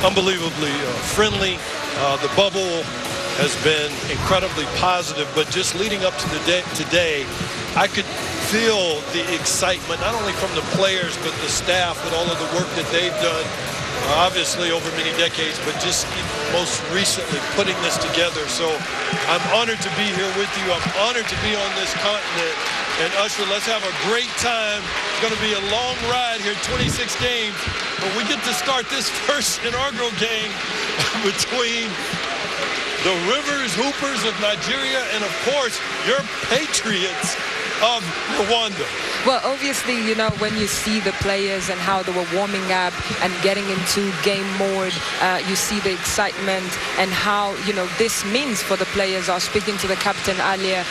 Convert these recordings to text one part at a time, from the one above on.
unbelievably friendly. The bubble has been incredibly positive, but just leading up to the day today, I could feel the excitement, not only from the players, but the staff with all of the work that they've done, obviously over many decades, but just most recently putting this together. So I'm honored to be here with you. I'm honored to be on this continent. And Usher, let's have a great time. It's going to be a long ride here, 26 games. But we get to start this first inaugural game between the Rivers Hoopers of Nigeria and, of course, your Patriots of Rwanda. Well, obviously, you know, when you see the players and how they were warming up and getting into game mode, you see the excitement and how, you know, this means for the players. I was speaking to the captain earlier,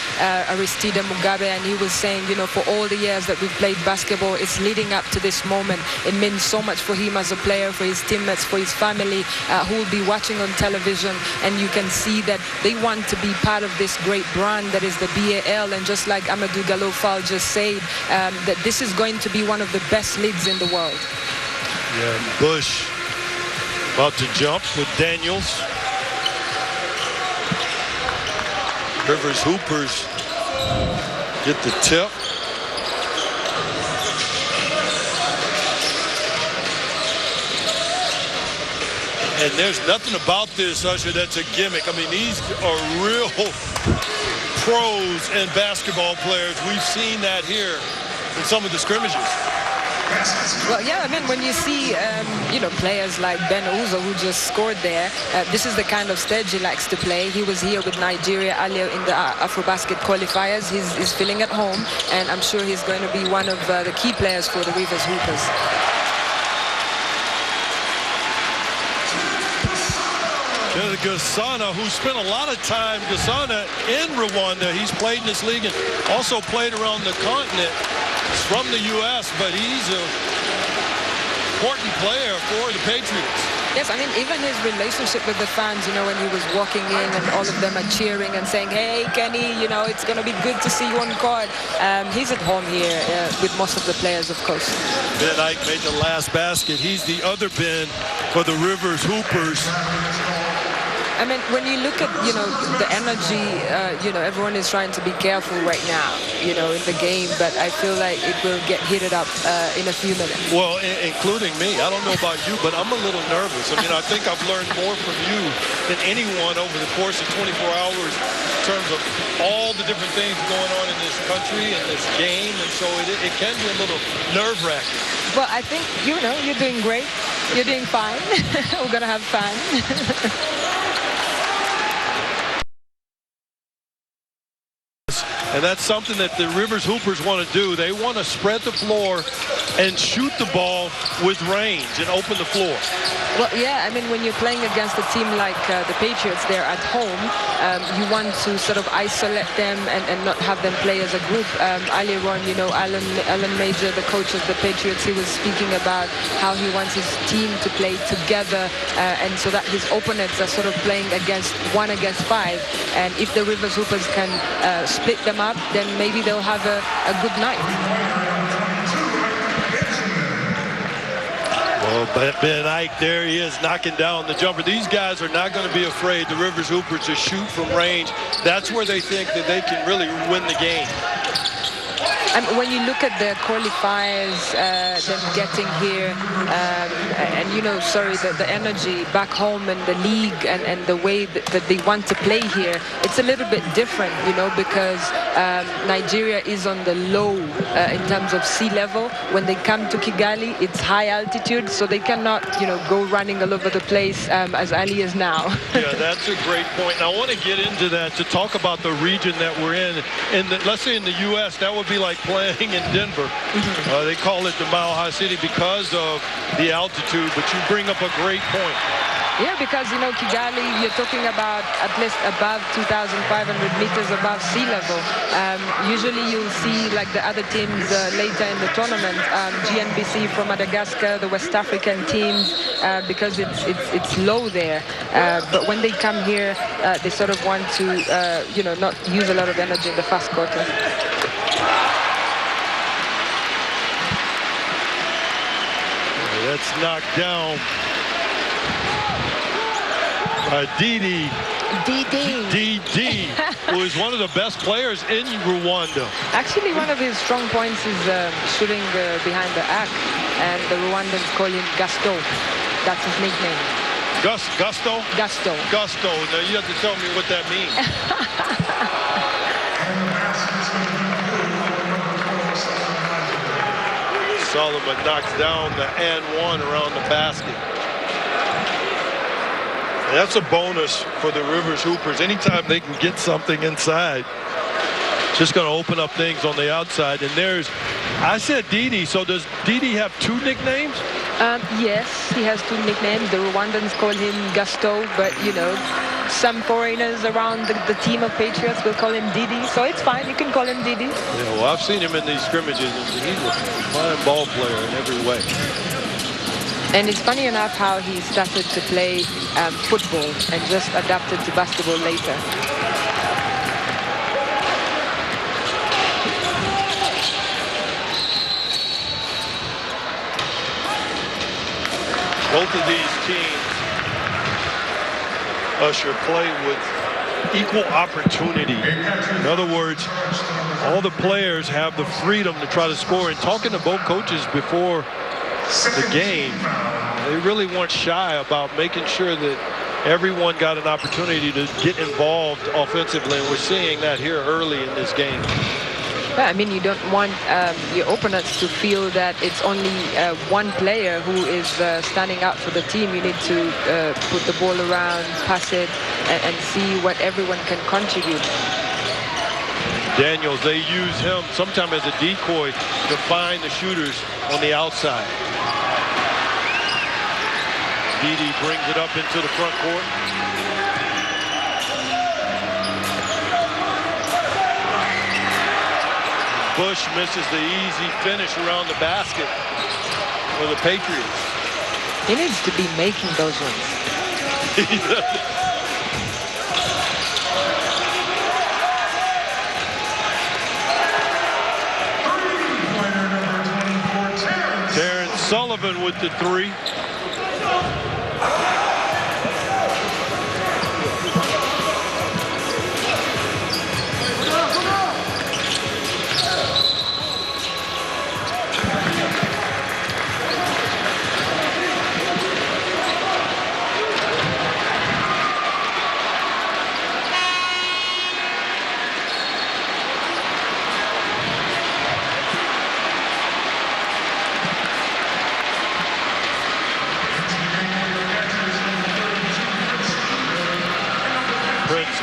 Aristide Mugabe, and he was saying, you know, for all the years that we've played basketball, it's leading up to this moment. It means so much for him as a player, for his teammates, for his family, who will be watching on television. And you can see that they want to be part of this great brand that is the BAL. And just like Amadou Gallo-Fall just said, that this is going to be one of the best leagues in the world. Yeah, Bush about to jump with Daniels. Rivers Hoopers get the tip. And there's nothing about this, Usher, that's a gimmick. I mean, these are real pros and basketball players. We've seen that here in some of the scrimmages. Well, yeah, I mean, when you see, you know, players like Ben Uzo, who just scored there, this is the kind of stage he likes to play. He was here with Nigeria earlier in the AfroBasket qualifiers. He's feeling at home, and I'm sure he's going to be one of the key players for the Rivers Hoopers. Gasana, who spent a lot of time, Gasana, in Rwanda. He's played in this league and also played around the continent. He's from the U.S., but he's an important player for the Patriots. Yes, I mean, even his relationship with the fans, you know, when he was walking in and all of them are cheering and saying, hey, Kenny, you know, it's going to be good to see you on court. He's at home here with most of the players, of course. Ben Ike made the last basket. He's the other Ben for the Rivers Hoopers. I mean, when you look at, you know, the energy, you know, everyone is trying to be careful right now, you know, in the game, but I feel like it will get heated up in a few minutes. Well, including me. I don't know about you, but I'm a little nervous. I mean, I think I've learned more from you than anyone over the course of 24 hours in terms of all the different things going on in this country and this game, and so it can be a little nerve-wracking. Well, I think, you know, you're doing great. You're doing fine. We're going to have fun. And that's something that the Rivers Hoopers want to do. They want to spread the floor and shoot the ball with range and open the floor. Well, yeah, I mean, when you're playing against a team like the Patriots, they're at home, you want to sort of isolate them and not have them play as a group. Earlier on, you know, Alan Major, the coach of the Patriots, he was speaking about how he wants his team to play together and so that his opponents are sort of playing against 1 against 5. And if the Rivers Hoopers can split them up, then maybe they'll have a good night. Well, Ben Ike, there he is, knocking down the jumper. These guys are not going to be afraid, the Rivers Hoopers, to shoot from range. That's where they think that they can really win the game. And when you look at the qualifiers, them getting here, and you know, sorry, the energy back home and the league and the way that they want to play here, it's a little bit different, you know, because Nigeria is on the low in terms of sea level. When they come to Kigali, it's high altitude, so they cannot, you know, go running all over the place as early as now. Yeah, that's a great point. And I want to get into that to talk about the region that we're in. Let's say in the U.S., that would be like playing in Denver. They call it the Mile High City because of the altitude, but you bring up a great point. Yeah, because, you know, Kigali, you're talking about at least above 2,500 meters above sea level. Usually you'll see, like the other teams later in the tournament, GNBC from Madagascar, the West African teams, because it's low there. But when they come here, they sort of want to, you know, not use a lot of energy in the first quarter. That's knocked down DD. Who is one of the best players in Rwanda. Actually, one of his strong points is shooting behind the arc, and the Rwandans call him Gasto. That's his nickname. Gusto? Gasto. Gusto. Now you have to tell me what that means. Solomon knocks down the and one around the basket. And that's a bonus for the Rivers Hoopers. Anytime they can get something inside, just going to open up things on the outside. And there's, I said Didi, so does Didi have two nicknames? Yes, he has two nicknames. The Rwandans call him Gasto, but you know, some foreigners around the team of Patriots will call him Didi, so it's fine. You can call him Didi. Yeah, well, I've seen him in these scrimmages, and he's a fine ball player in every way. And it's funny enough how he started to play football and just adapted to basketball later. Both of these teams, Usher, play with equal opportunity. In other words, all the players have the freedom to try to score. And talking to both coaches before the game, they really weren't shy about making sure that everyone got an opportunity to get involved offensively, and we're seeing that here early in this game. Yeah, I mean, you don't want your opponents to feel that it's only one player who is standing out for the team. You need to put the ball around, pass it, and see what everyone can contribute. Daniels, they use him sometimes as a decoy to find the shooters on the outside. Didi brings it up into the front court. Bush misses the easy finish around the basket for the Patriots. He needs to be making those ones. Terrence Sullivan with the three.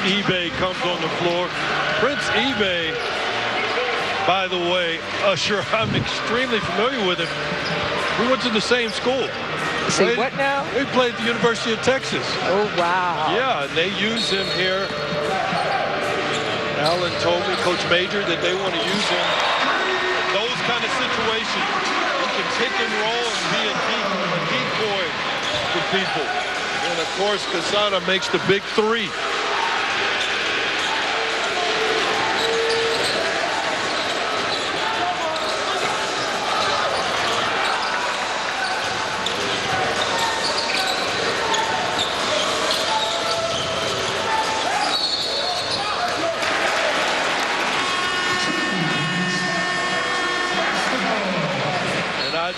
eBay comes on the floor. Prince eBay, by the way, Usher, I'm extremely familiar with him. We went to the same school. Say what now? We played at the University of Texas. Oh, wow. Yeah, and they use him here. Alan told me, Coach Major, that they want to use him in those kind of situations. He can pick and roll and be a decoy for people. And, of course, Kasana makes the big three.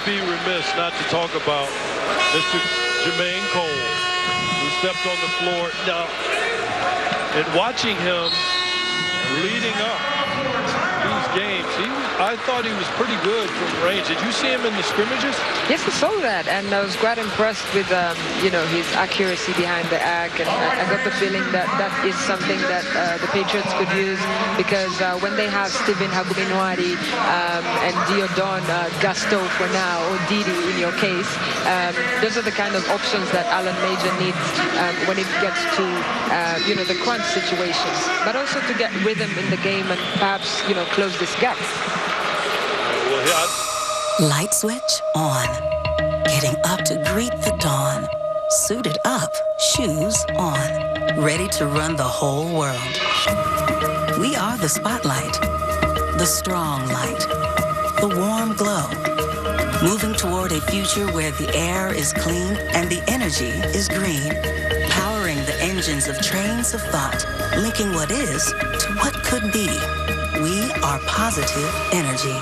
Be remiss not to talk about Mr. Jermaine Cole, who stepped on the floor. Now, and watching him leading up these games, I thought he was pretty good from range. Did you see him in the scrimmages? Yes, I saw that, and I was quite impressed with you know, his accuracy behind the arc, and I got the feeling that that is something that the Patriots could use, because when they have Stephen Hagubinwari and Diodon Gasto for now, or Didi in your case, those are the kind of options that Alan Major needs when it gets to you know, the crunch situations, but also to get rhythm in the game and perhaps, you know, close this gap. Light switch on. Getting up to greet the dawn. Suited up, shoes on. Ready to run the whole world. We are the spotlight. The strong light. The warm glow. Moving toward a future where the air is clean and the energy is green. Powering the engines of trains of thought, linking what is to what could be. We are positive energy.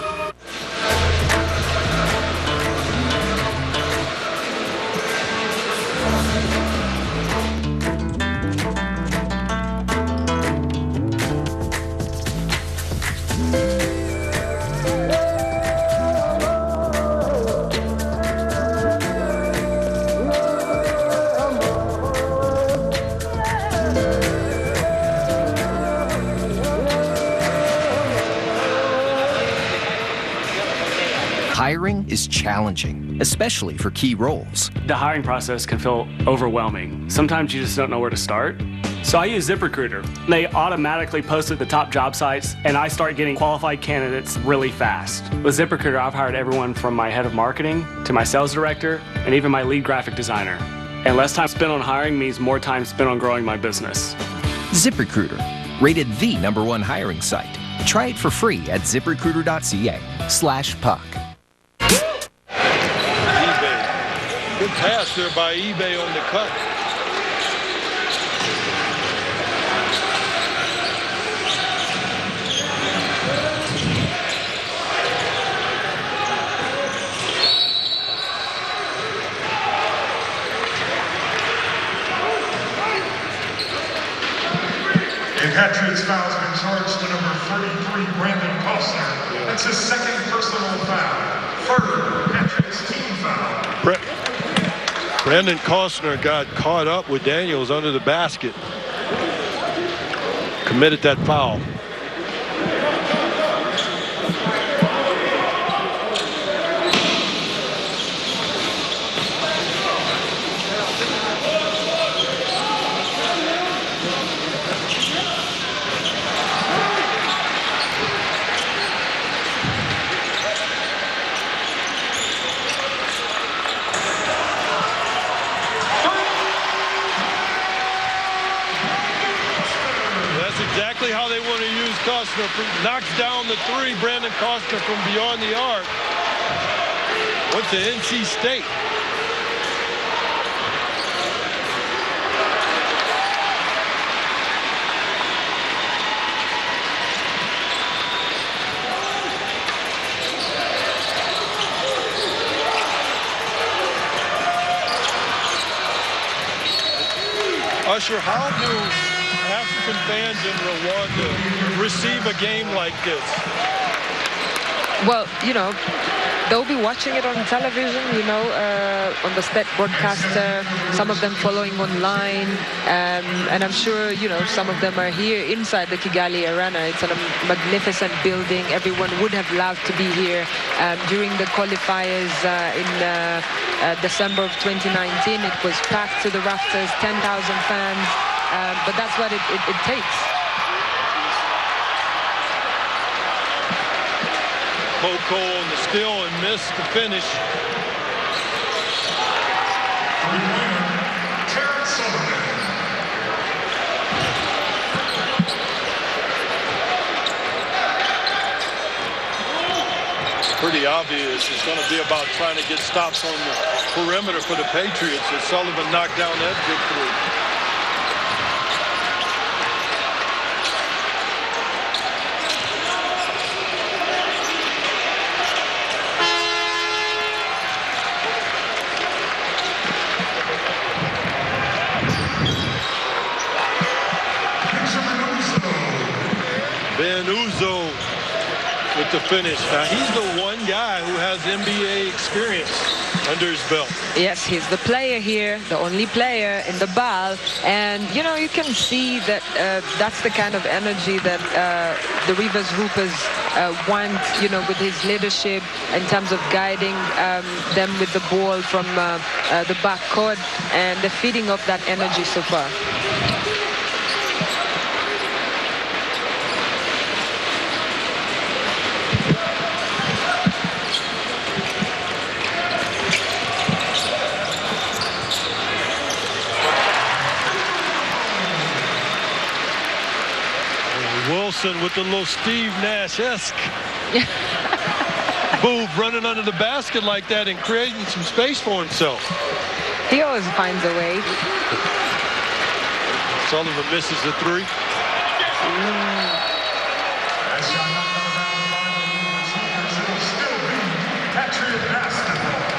Hiring is challenging, especially for key roles. The hiring process can feel overwhelming. Sometimes you just don't know where to start. So I use ZipRecruiter. They automatically post at the top job sites, and I start getting qualified candidates really fast. With ZipRecruiter, I've hired everyone from my head of marketing to my sales director and even my lead graphic designer. And less time spent on hiring means more time spent on growing my business. ZipRecruiter, rated the #1 hiring site. Try it for free at ziprecruiter.ca/puck. Good pass there by eBay on the cut. A Patriots foul has been charged to number 33, Brandon Costner. That's his second personal foul. Third Patriots team foul. Brandon Costner got caught up with Daniels under the basket. Committed that foul. Exactly how they want to use Costner. Knocks down the three, Brandon Costner from beyond the arc. Went to NC State. Usher, how do African fans in Rwanda receive a game like this? Well, you know, they'll be watching it on television, you know, on the state broadcaster, some of them following online, and I'm sure, you know, some of them are here inside the Kigali Arena. It's a magnificent building. Everyone would have loved to be here during the qualifiers in December of 2019. It was packed to the rafters, 10,000 fans, but that's what it takes. Boko on the steal and missed the finish. It's pretty obvious. It's going to be about trying to get stops on the perimeter for the Patriots as Sullivan knocked down that big three. Uzo with the finish. Now, he's the one guy who has NBA experience under his belt. Yes, he's the player here, the only player in the ball. And, you know, you can see that that's the kind of energy that the Rivers Hoopers want, you know, with his leadership in terms of guiding them with the ball from the backcourt, and the feeding off that energy so far. Wilson with the little Steve Nash-esque move, running under the basket like that and creating some space for himself. He always finds a way. Sullivan misses the three.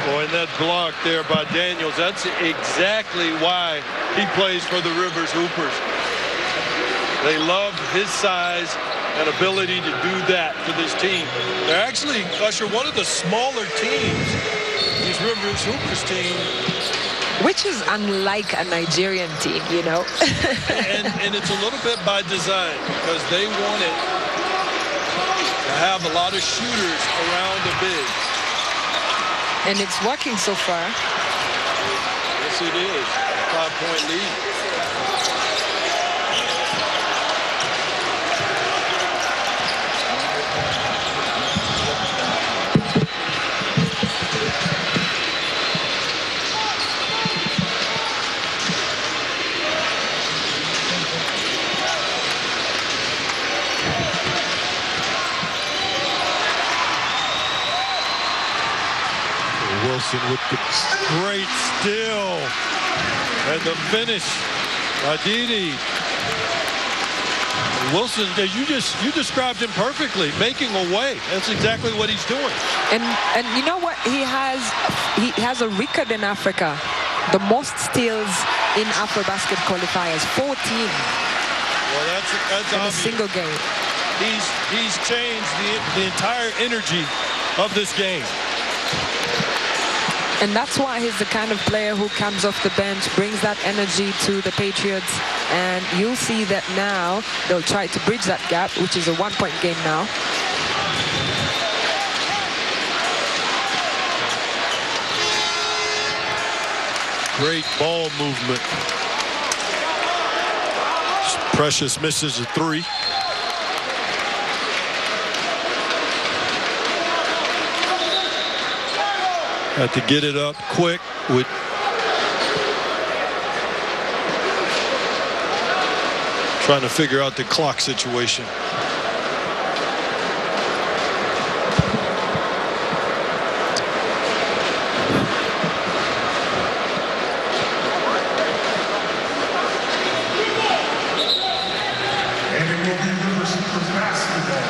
Boy, and that block there by Daniels, that's exactly why he plays for the Rivers Hoopers. They love his size and ability to do that for this team. They're actually, Usher, one of the smaller teams, these Rivers Hoopers team. Which is unlike a Nigerian team, you know. and it's a little bit by design because they wanted to have a lot of shooters around the big. And it's working so far. Yes, it is. 5-point lead. Wilson with the great steal and the finish by Dede. Wilson, you described him perfectly, making a way. That's exactly what he's doing. And you know what? He has a record in Africa, the most steals in AfroBasket qualifiers, 14. Well, that's in obvious. A single game. He's changed the entire energy of this game. And that's why he's the kind of player who comes off the bench, brings that energy to the Patriots. And you'll see that now they'll try to bridge that gap, which is a 1-point game now. Great ball movement. Precious misses a three. Had to get it up quick with trying to figure out the clock situation. And it will be Rivers Hoopers basketball.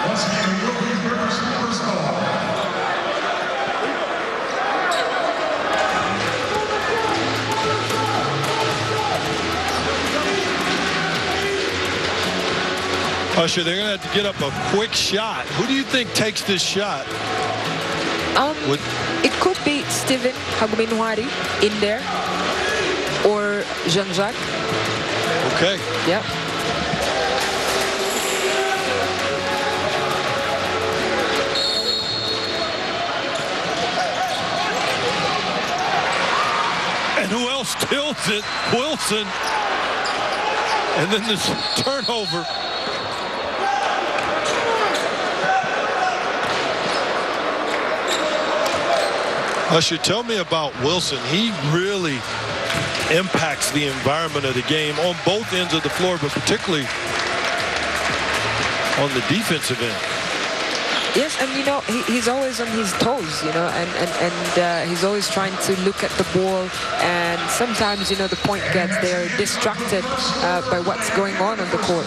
Once again, it will be Rivers Hoopers ball. Usher, they're going to have to get up a quick shot. Who do you think takes this shot? It could be Steven Haguminoari in there or Jean-Jacques. Okay. Yep. And who else steals it? Wilson. And then this turnover. Usher, tell me about Wilson. He really impacts the environment of the game on both ends of the floor, but particularly on the defensive end. Yes, and you know, he's always on his toes, you know, and he's always trying to look at the ball, and sometimes, you know, the point gets, they're distracted by what's going on the court.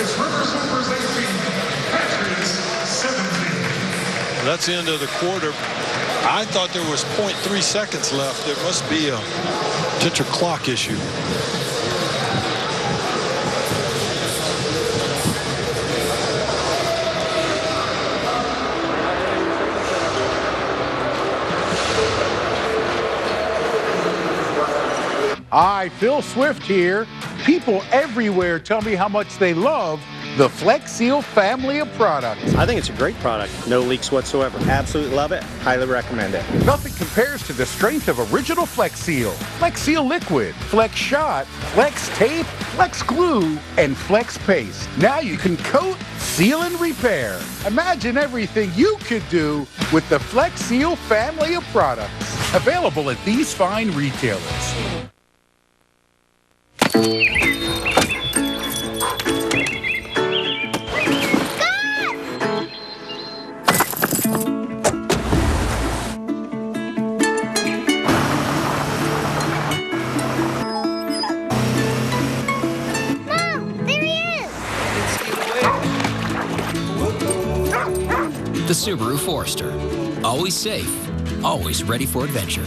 It's Rivers Hoopers 18, Patriots 17. That's the end of the quarter. I thought there was 0.3 seconds left. There must be a potential clock issue. Hi, Phil Swift here. People everywhere tell me how much they love the Flex Seal family of products. I think it's a great product. No leaks whatsoever. Absolutely love it. Highly recommend it. Nothing compares to the strength of original Flex Seal. Flex Seal Liquid, Flex Shot, Flex Tape, Flex Glue, and Flex Paste. Now you can coat, seal, and repair. Imagine everything you could do with the Flex Seal family of products. Available at these fine retailers. The Subaru Forester. Always safe, always ready for adventure.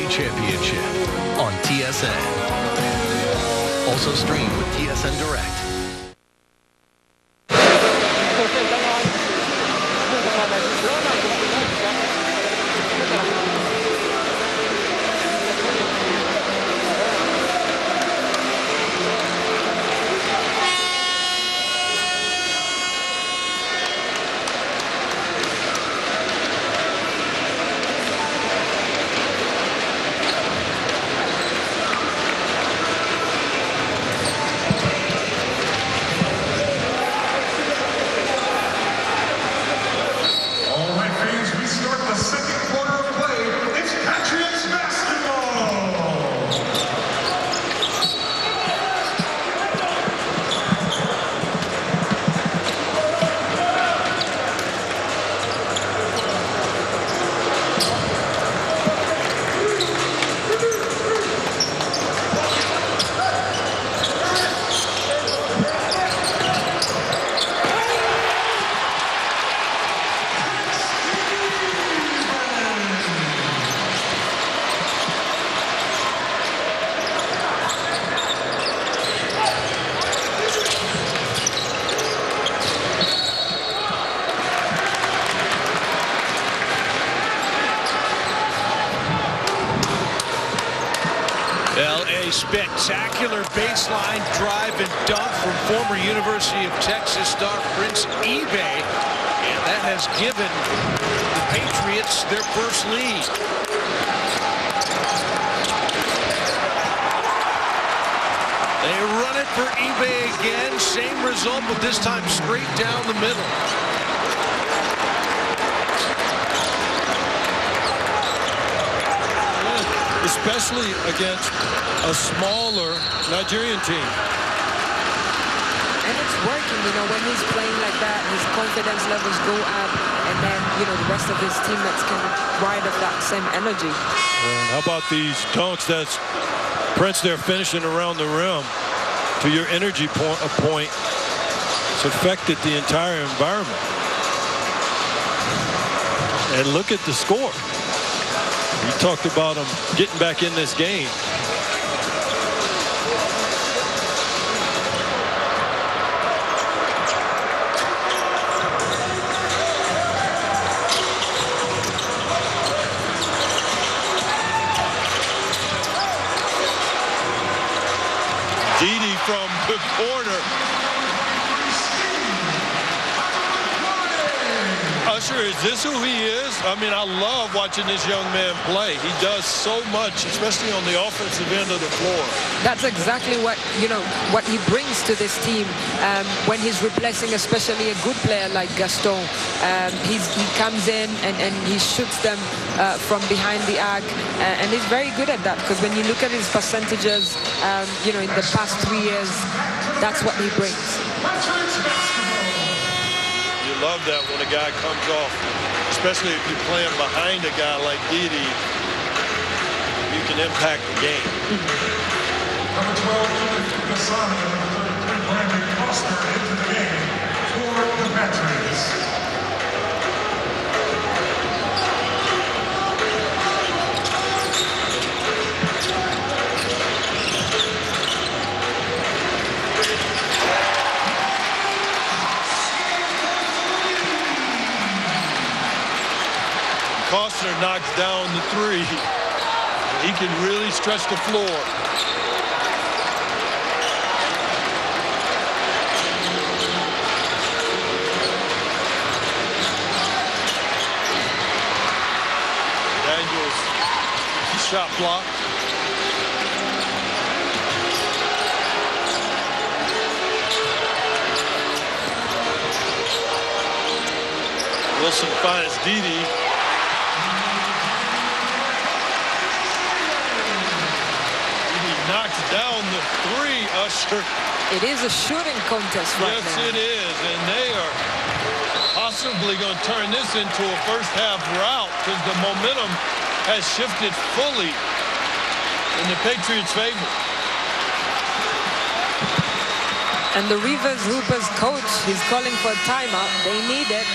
Championship on TSN. Also streamed with TSN Direct. Spectacular baseline drive and dunk from former University of Texas star Prince eBay, and that has given the Patriots their first lead. They run it for eBay again, same result, but this time straight down the middle. Especially against a smaller Nigerian team. And it's working, you know, when he's playing like that, his confidence levels go up, and then, you know, the rest of his teammates can ride off that same energy. How about these dunks? That's Prince there finishing around the rim. To your energy point, it's affected the entire environment. And look at the score. We talked about him getting back in this game. deDe from the corner. Usher, is this who he is? I mean, I love watching this young man play. He does so much, especially on the offensive end of the floor. That's exactly what, you know, what he brings to this team when he's replacing especially a good player like Gaston. He comes in and he shoots them from behind the arc, and he's very good at that, because when you look at his percentages, you know, in the past 3 years, that's what he brings. Love that when a guy comes off, especially if you're playing behind a guy like deDe, you can impact the game. Number 12, Gaston, and number 33, Brandon Foster into the game for the Patriots. Costner knocks down the three. He can really stretch the floor. Daniels shot block. Wilson finds Dede. Knocks down the three, Usher. It is a shooting contest right now. Yes, it is, and they are possibly going to turn this into a first half rout because the momentum has shifted fully in the Patriots' favor. And the Rivers Hoopers coach is calling for a timeout. They need it.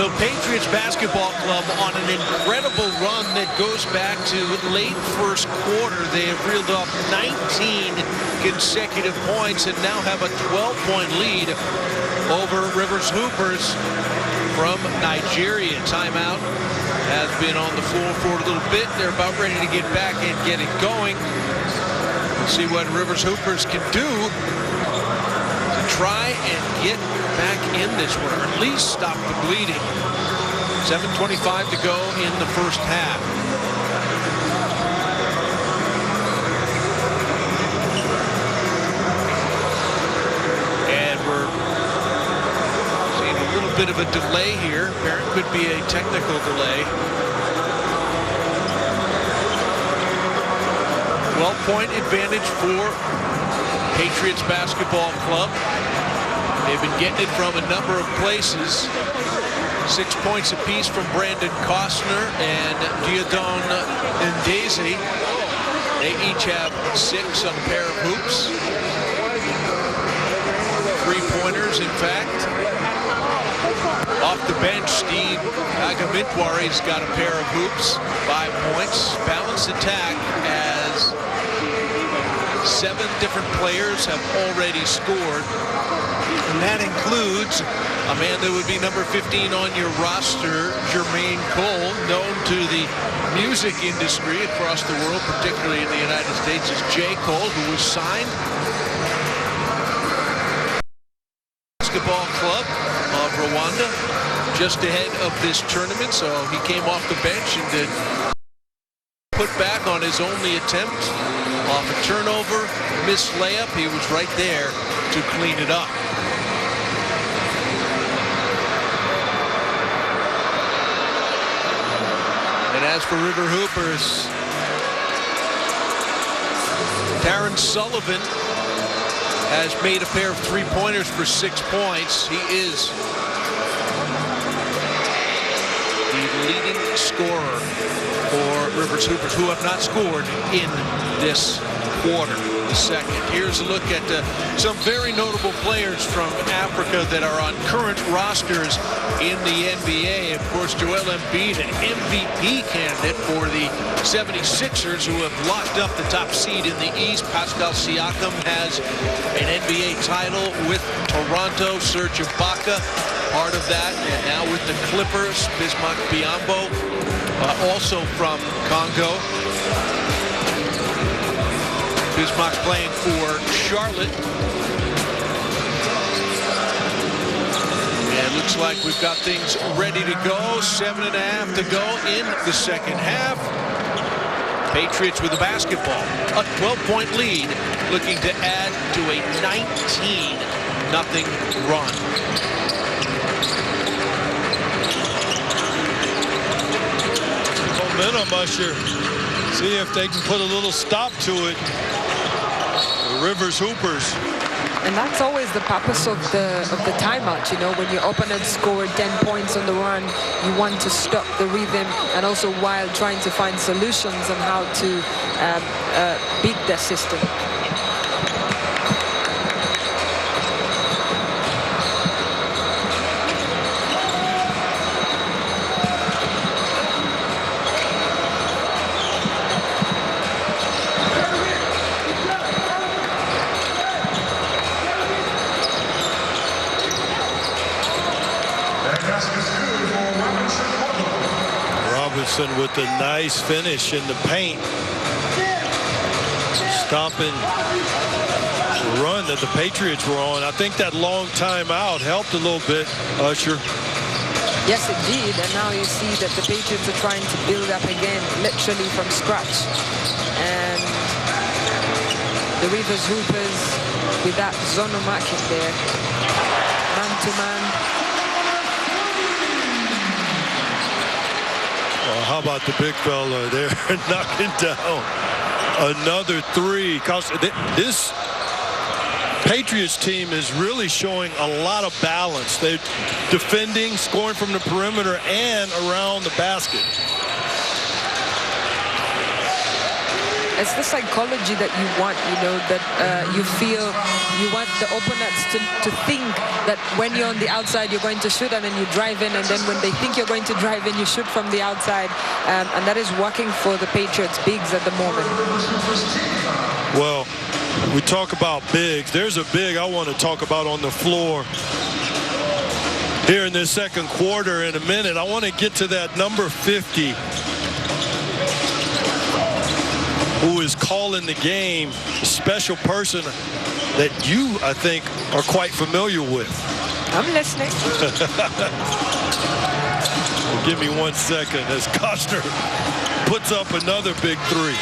So Patriots basketball club on an incredible run that goes back to late first quarter. They have reeled off 19 consecutive points and now have a 12-point lead over Rivers Hoopers from Nigeria. Timeout has been on the floor for a little bit. They're about ready to get back and get it going. We'll see what Rivers Hoopers can do to try and get back in this one, or at least stop the bleeding. 7:25 to go in the first half. And we're seeing a little bit of a delay here. There could be a technical delay. 12-point advantage for Patriots basketball club. They've been getting it from a number of places. 6 points apiece from Brandon Costner and Diodon Ndeze. They each have 6 on a pair of hoops. 3-pointers, in fact. Off the bench, Steve Agamintwari's got a pair of hoops, 5 points. Balanced attack as 7 different players have already scored. And that includes a man that would be number 15 on your roster, Jermaine Cole, known to the music industry across the world, particularly in the United States, as J. Cole, who was signed basketball club of Rwanda just ahead of this tournament. So he came off the bench and did put back on his only attempt. Off a turnover, missed layup. He was right there to clean it up. And as for River Hoopers, Darren Sullivan has made a pair of three-pointers for 6 points. He is the leading scorer for Rivers Hoopers, who have not scored in this quarter, the second. Here's a look at some very notable players from Africa that are on current rosters in the NBA. Of course, Joel Embiid, an MVP candidate for the 76ers, who have locked up the top seed in the East. Pascal Siakam has an NBA title with Toronto. Serge Ibaka, part of that, and now with the Clippers. Bismack Biyombo, also from Congo. Bismack playing for Charlotte. And it looks like we've got things ready to go. 7.5 to go in the second half. Patriots with the basketball. A 12-point lead, looking to add to a 19-0 run. Momentum, Usher. See if they can put a little stop to it. The Rivers Hoopers. And that's always the purpose of the timeout. You know, when your opponent scored 10 points on the run, you want to stop the rhythm, and also while trying to find solutions on how to beat their system. With a nice finish in the paint, stopping the run that the Patriots were on. I think that long timeout helped a little bit, Usher. Yes, it did. And now you see that the Patriots are trying to build up again, literally from scratch. And the Rivers Hoopers with that zone marking there, man-to-man. How about the big fella there knocking down another three? Because this Patriots team is really showing a lot of balance. They're defending, scoring from the perimeter, and around the basket. It's the psychology that you want, you know, that you feel you want the opponents to think that when you're on the outside, you're going to shoot, and then you drive in, and then when they think you're going to drive in, you shoot from the outside. And that is working for the Patriots bigs at the moment. Well, we talk about bigs. There's a big I want to talk about on the floor here in this second quarter in a minute. I want to get to that number 50. Who is calling the game, a special person that you, I think, are quite familiar with. I'm listening. Well, give me 1 second as Costner puts up another big three.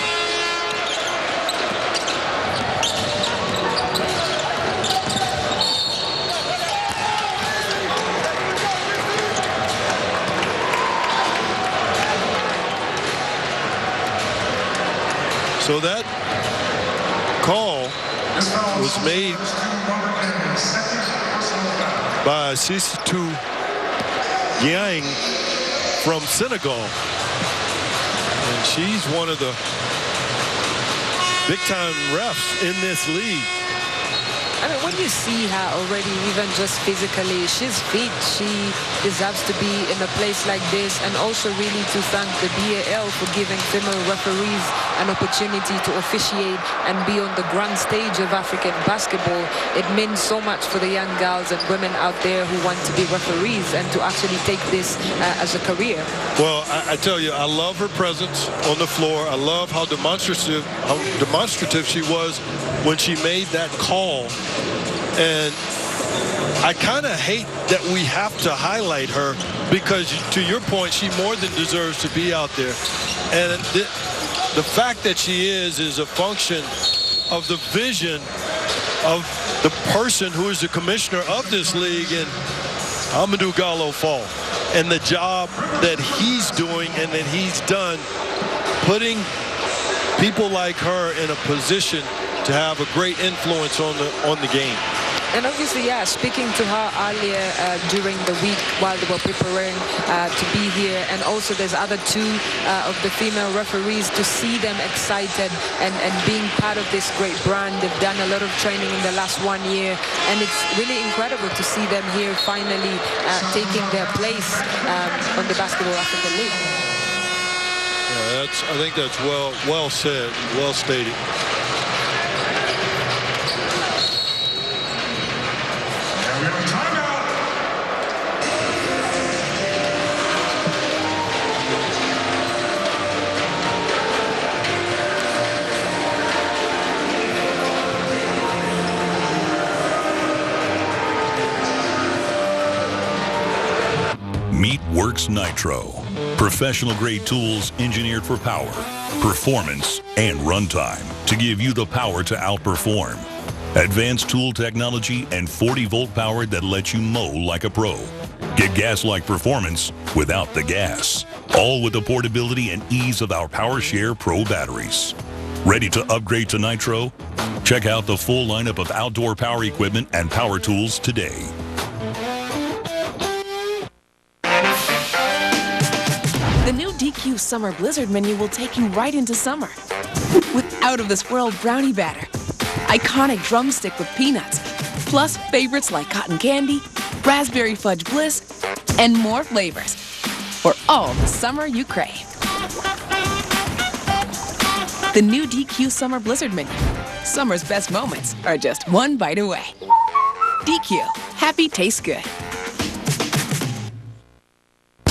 So that call was made by Sisatu Yang from Senegal. And she's one of the big-time refs in this league. I mean, when you see her already, even just physically, she's fit. She deserves to be in a place like this, and also really to thank the BAL for giving female referees an opportunity to officiate and be on the grand stage of African basketball. It means so much for the young girls and women out there who want to be referees and to actually take this as a career. Well, I tell you, I love her presence on the floor. I love how demonstrative she was when she made that call. And I kind of hate that we have to highlight her, because to your point, she more than deserves to be out there. And the fact that she is a function of the vision of the person who is the commissioner of this league, and Amadou Gallo Fall, and the job that he's doing and that he's done, putting people like her in a position to have a great influence on the game. And obviously, yeah, speaking to her earlier during the week while they were preparing to be here, and also there's other two of the female referees, to see them excited and being part of this great brand. They've done a lot of training in the last 1 year, and it's really incredible to see them here finally taking their place on the Basketball Africa League. Yeah, I think that's well said, well stated. Meet Works Nitro. Professional grade tools engineered for power, performance, and runtime to give you the power to outperform. Advanced tool technology and 40-volt power that lets you mow like a pro. Get gas-like performance without the gas. All with the portability and ease of our PowerShare Pro batteries. Ready to upgrade to Nitro? Check out the full lineup of outdoor power equipment and power tools today. The new DQ Summer Blizzard menu will take you right into summer. With out-of-this-world brownie batter, iconic drumstick with peanuts, plus favorites like cotton candy, raspberry fudge bliss, and more flavors for all the summer you crave. The new DQ Summer Blizzard menu. Summer's best moments are just one bite away. DQ. Happy tastes good.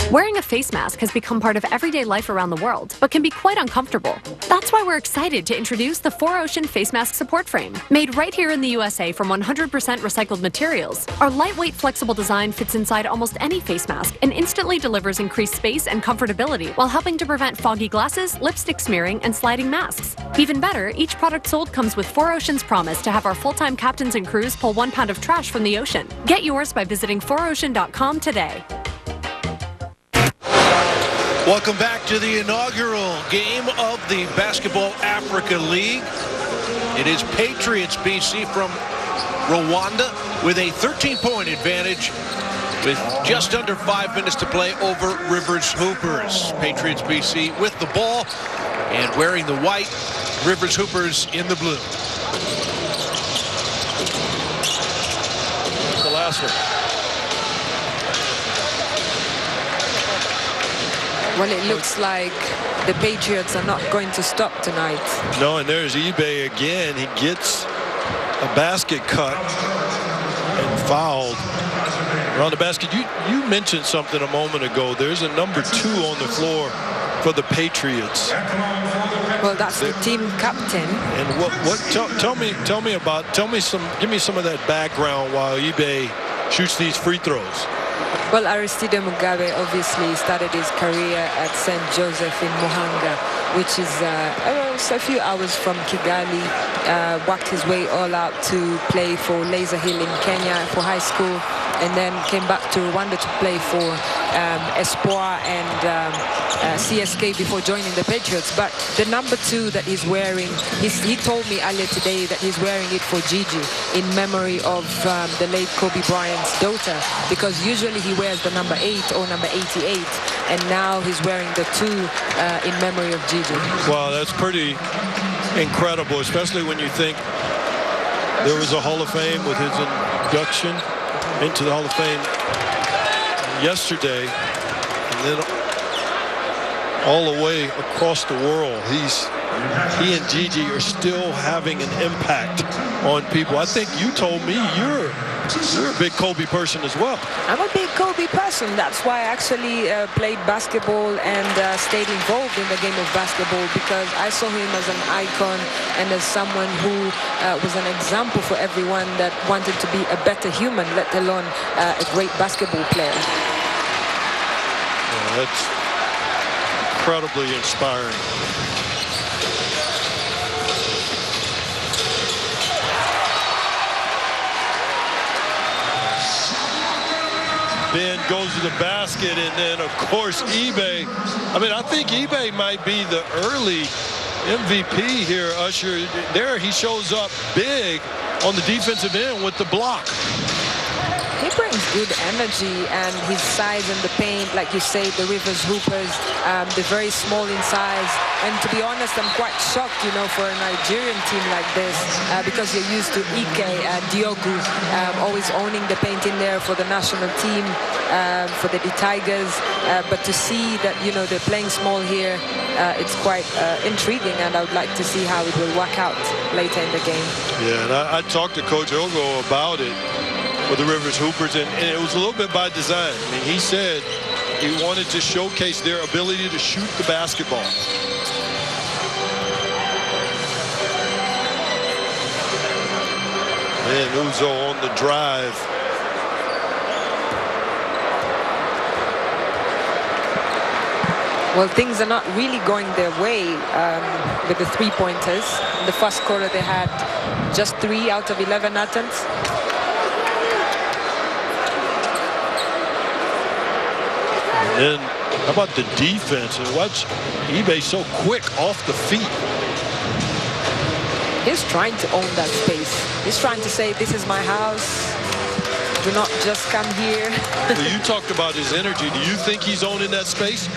Wearing a face mask has become part of everyday life around the world, but can be quite uncomfortable. That's why we're excited to introduce the 4Ocean Face Mask Support Frame. Made right here in the USA from 100% recycled materials, our lightweight, flexible design fits inside almost any face mask and instantly delivers increased space and comfortability while helping to prevent foggy glasses, lipstick smearing, and sliding masks. Even better, each product sold comes with 4Ocean's promise to have our full-time captains and crews pull 1 pound of trash from the ocean. Get yours by visiting 4ocean.com today. Welcome back to the inaugural game of the Basketball Africa League. It is Patriots BC from Rwanda with a 13-point advantage with just under 5 minutes to play over Rivers Hoopers. Patriots BC with the ball and wearing the white, Rivers Hoopers in the blue. The last one. Well, it looks like the Patriots are not going to stop tonight. No, and there's eBay again. He gets a basket cut and fouled around the basket. You mentioned something a moment ago. There's a number 2 on the floor for the Patriots. Well, that's the team captain. And give me some of that background while eBay shoots these free throws. Well, Aristide Mugabe obviously started his career at St. Joseph in Muhanga, which is a few hours from Kigali. Worked his way all out to play for Laser Hill in Kenya for high school, and then came back to Rwanda to play for Espoir and CSK before joining the Patriots. But the number 2 that he's wearing, he told me earlier today that he's wearing it for Gigi in memory of the late Kobe Bryant's daughter, because usually he wears the number 8 or number 88, and now he's wearing the 2 in memory of Gigi. Well, that's pretty incredible, especially when you think there was a Hall of Fame with his induction into the Hall of Fame yesterday, and then all the way across the world, he and Gigi are still having an impact on people. I think you told me you're a big Kobe person as well. I'm a big Kobe person. That's why I actually played basketball and stayed involved in the game of basketball, because I saw him as an icon and as someone who was an example for everyone that wanted to be a better human, let alone a great basketball player. Yeah, that's incredibly inspiring. Ben goes to the basket, and then, of course, eBay. I mean, I think eBay might be the early MVP here, Usher. There he shows up big on the defensive end with the block. He brings good energy, and his size in the paint, like you say, the Rivers Hoopers, they're very small in size. And to be honest, I'm quite shocked, you know, for a Nigerian team like this, because you're used to Ike and Diogu always owning the paint in there for the national team, for the Tigers. But to see that, you know, they're playing small here, it's quite intriguing, and I would like to see how it will work out later in the game. Yeah, and I talked to Coach Ogo about it with the Rivers Hoopers, and it was a little bit by design. I mean, he said he wanted to showcase their ability to shoot the basketball. And Uzo on the drive. Well, things are not really going their way with the three-pointers. In the first quarter, they had just 3 out of 11 attempts. And how about the defense? And watch eBay so quick off the feet. He's trying to own that space. He's trying to say, this is my house. Do not just come here. Well, you talked about his energy. Do you think he's owning that space?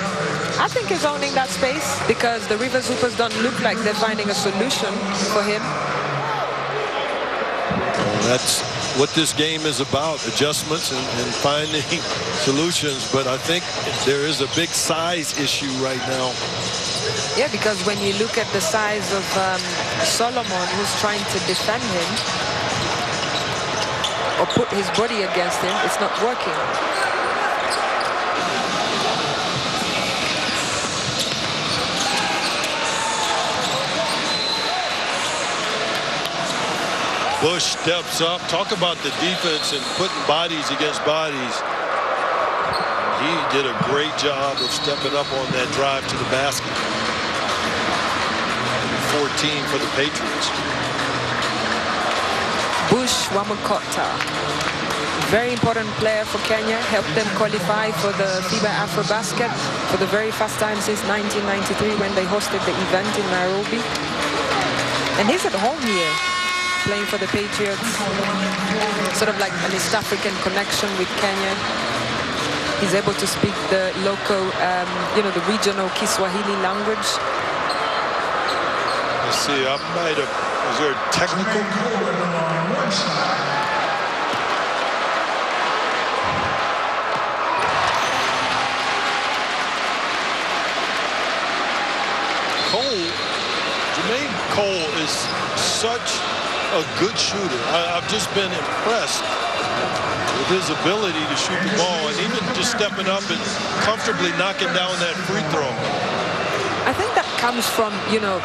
I think he's owning that space because the Rivers Hoopers don't look like they're finding a solution for him. Well, that's what this game is about, adjustments and finding solutions. But I think there is a big size issue right now. Yeah, because when you look at the size of Solomon, who's trying to defend him or put his body against him, it's not working. Bush steps up. Talk about the defense and putting bodies against bodies. He did a great job of stepping up on that drive to the basket. 14 for the Patriots. Bush Wamukota, very important player for Kenya, helped them qualify for the FIBA AfroBasket for the very first time since 1993 when they hosted the event in Nairobi. And he's at home here, playing for the Patriots, sort of like an East African connection with Kenya. He's able to speak the local, you know, the regional Kiswahili language. Let's see, I might have, is there a technical? Jermaine Cole is such a good shooter. I've just been impressed with his ability to shoot the ball, and even just stepping up and comfortably knocking down that free throw. I think that comes from, you know,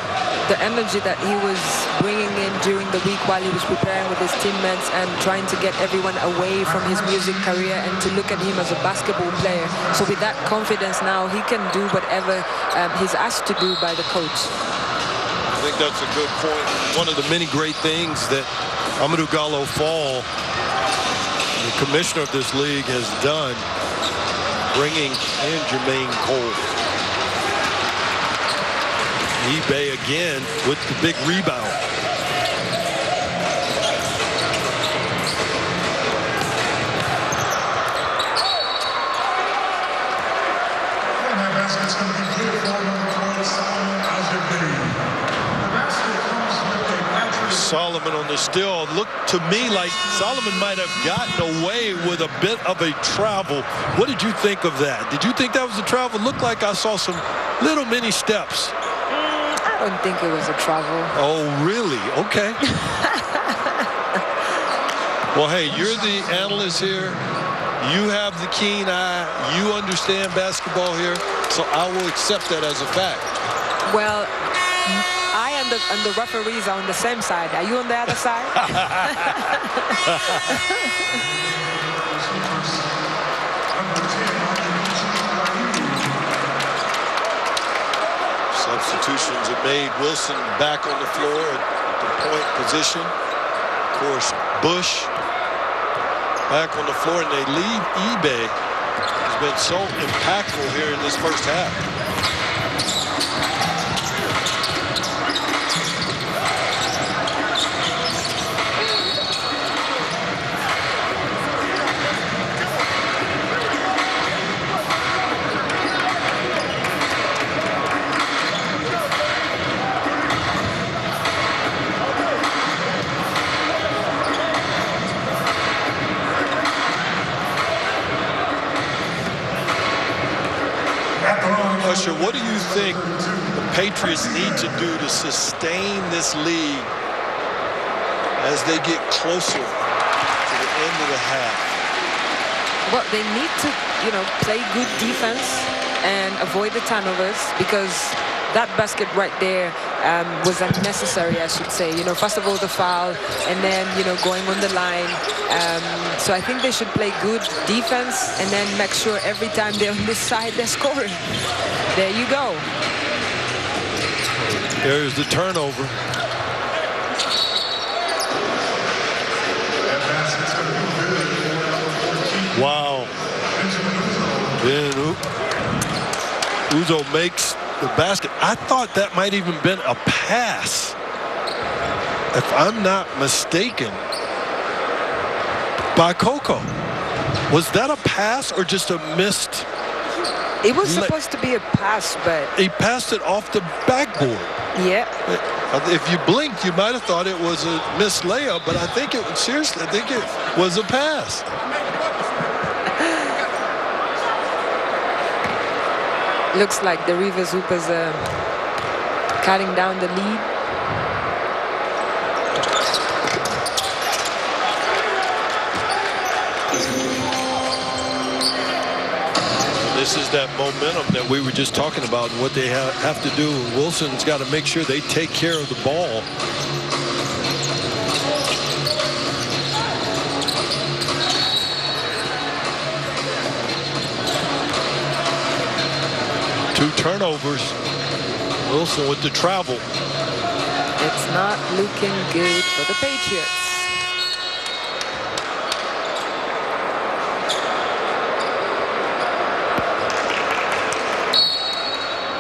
the energy that he was bringing in during the week while he was preparing with his teammates and trying to get everyone away from his music career and to look at him as a basketball player. So with that confidence now, he can do whatever he's asked to do by the coach. I think that's a good point. One of the many great things that Amadou Gallo Fall, the commissioner of this league, has done, bringing in Jermaine Cole. eBay again with the big rebound. And that basket's going to be good for number 12, Solomon Al-Jabari. The basket comes with a Patriots. Solomon on the steal. Looked to me like Solomon might have gotten away with a bit of a travel. What did you think of that? Did you think that was a travel? Looked like I saw some little mini steps. I don't think it was a travel. Oh, really? Okay. Well, hey, you're the analyst here. You have the keen eye. You understand basketball here. So I will accept that as a fact. Well, I and the referees are on the same side. Are you on the other side? Substitutions are made. Wilson back on the floor at the point position. Of course, Bush back on the floor, and they leave eBay has been so impactful here in this first half. Usher, what do you think the Patriots need to do to sustain this lead as they get closer to the end of the half? Well, they need to, play good defense and avoid the turnovers, because that basket right there was unnecessary, I should say. First of all, the foul, and then, going on the line. So I think they should play good defense and then make sure every time they're on this side, they're scoring. There you go. There's the turnover. Wow. Then Uzo makes the basket. I thought that might even been a pass, if I'm not mistaken, by Coco. Was that a pass or just a missed? It was supposed to be a pass, but he passed it off the backboard. Yeah. If you blinked, you might have thought it was a missed layup, but I think it was a pass. Looks like the Rivers Hoopers are cutting down the lead. This is that momentum that we were just talking about and what they have to do. Wilson's got to make sure they take care of the ball. Two turnovers. Wilson with the travel. It's not looking good for the Patriots.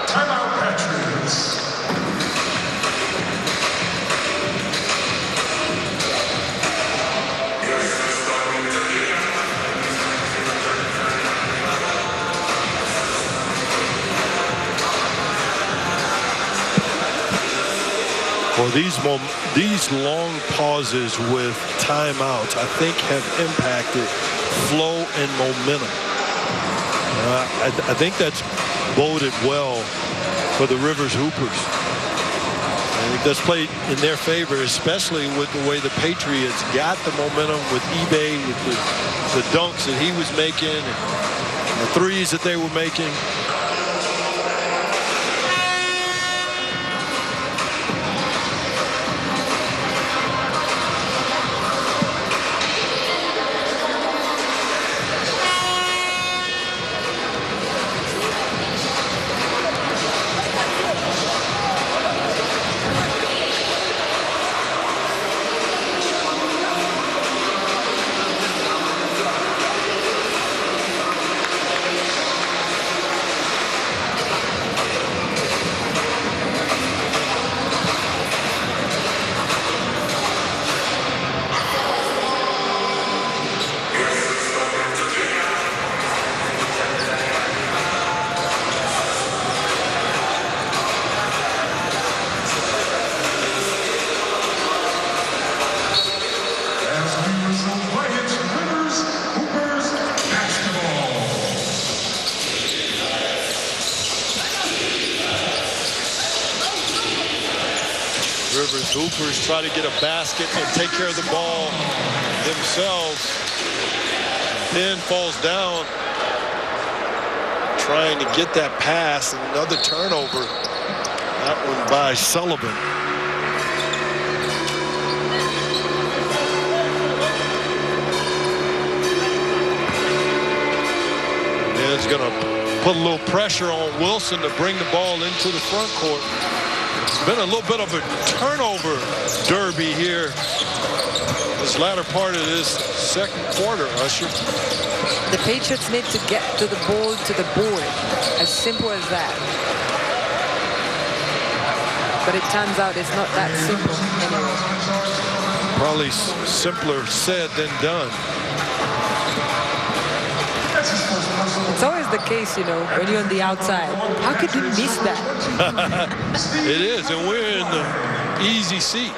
Timeout, Patriots. Well, these long pauses with timeouts, I think, have impacted flow and momentum. I think that's boded well for the Rivers Hoopers. I think that's played in their favor, especially with the way the Patriots got the momentum with eBay, with the dunks that he was making, and the threes that they were making. Rivers Hoopers try to get a basket and take care of the ball themselves. Ben falls down trying to get that pass, and another turnover. That one by Sullivan. Ben's going to put a little pressure on Wilson to bring the ball into the front court. It's been a little bit of a turnover derby here this latter part of this second quarter, Usher. The Patriots need to get to the ball, to the board. As simple as that. But it turns out it's not that simple anyway. Probably simpler said than done. It's always the case, you know, when you're on the outside. How could you miss that? It is, and we're in the easy seat.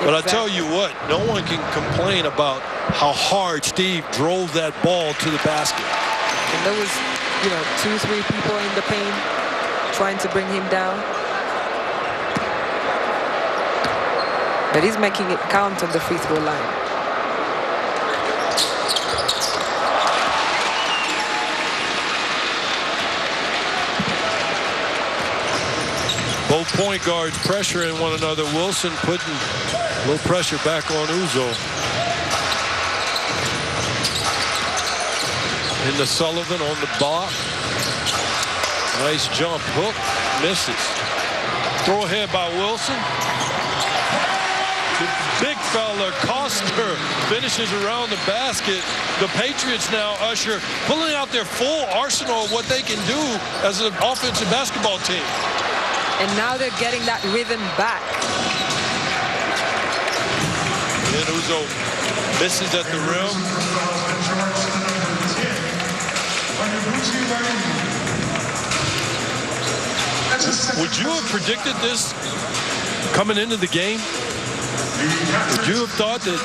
But I tell you what, no one can complain about how hard Steve drove that ball to the basket. And there was, you know, 2-3 people in the paint trying to bring him down. But he's making it count on the free throw line. Both point guards pressuring one another. Wilson putting a little pressure back on Uzo. Into Sullivan on the block. Nice jump hook. Misses. Throw ahead by Wilson. The big fella, Koster, finishes around the basket. The Patriots now, Usher, pulling out their full arsenal of what they can do as an offensive basketball team. And now they're getting that rhythm back. And Uzo misses at the rim. Would you have predicted this coming into the game? Would you have thought that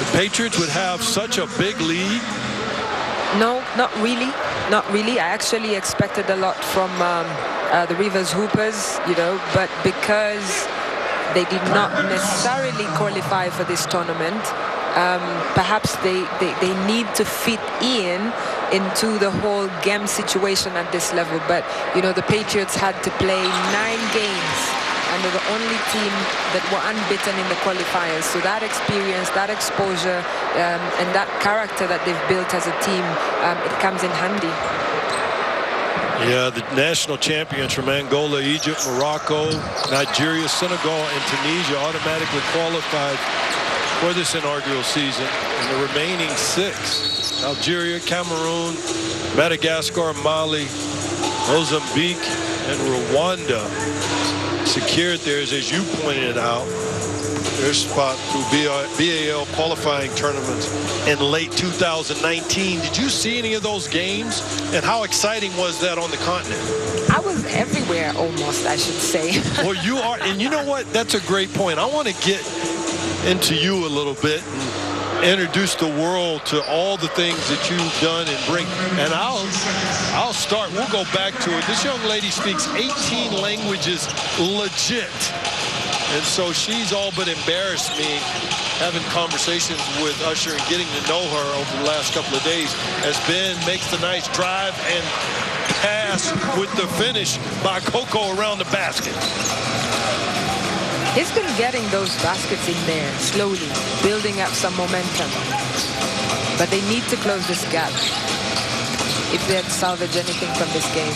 the Patriots would have such a big lead? No, not really. Not really. I actually expected a lot from the Rivers Hoopers, you know, but because they did not necessarily qualify for this tournament, perhaps they need to fit into the whole game situation at this level. But, you know, the Patriots had to play 9 games. And they're the only team that were unbeaten in the qualifiers. So that experience, that exposure, and that character that they've built as a team, it comes in handy. Yeah, the national champions from Angola, Egypt, Morocco, Nigeria, Senegal, and Tunisia automatically qualified for this inaugural season. And the remaining 6, Algeria, Cameroon, Madagascar, Mali, Mozambique, and Rwanda, secured theirs, as you pointed out, their spot through BAL qualifying tournaments in late 2019. Did you see any of those games? And how exciting was that on the continent? I was everywhere almost, I should say. Well, you are, and you know what? That's a great point. I want to get into you a little bit and introduce the world to all the things that you've done and bring. And I'll start. We'll go back to it. This young lady speaks 18 languages legit. And so she's all but embarrassed me having conversations with Usher and getting to know her over the last couple of days as Ben makes the nice drive and pass with the finish by Coco around the basket. He's been getting those baskets in there slowly, building up some momentum. But they need to close this gap if they're to salvage anything from this game.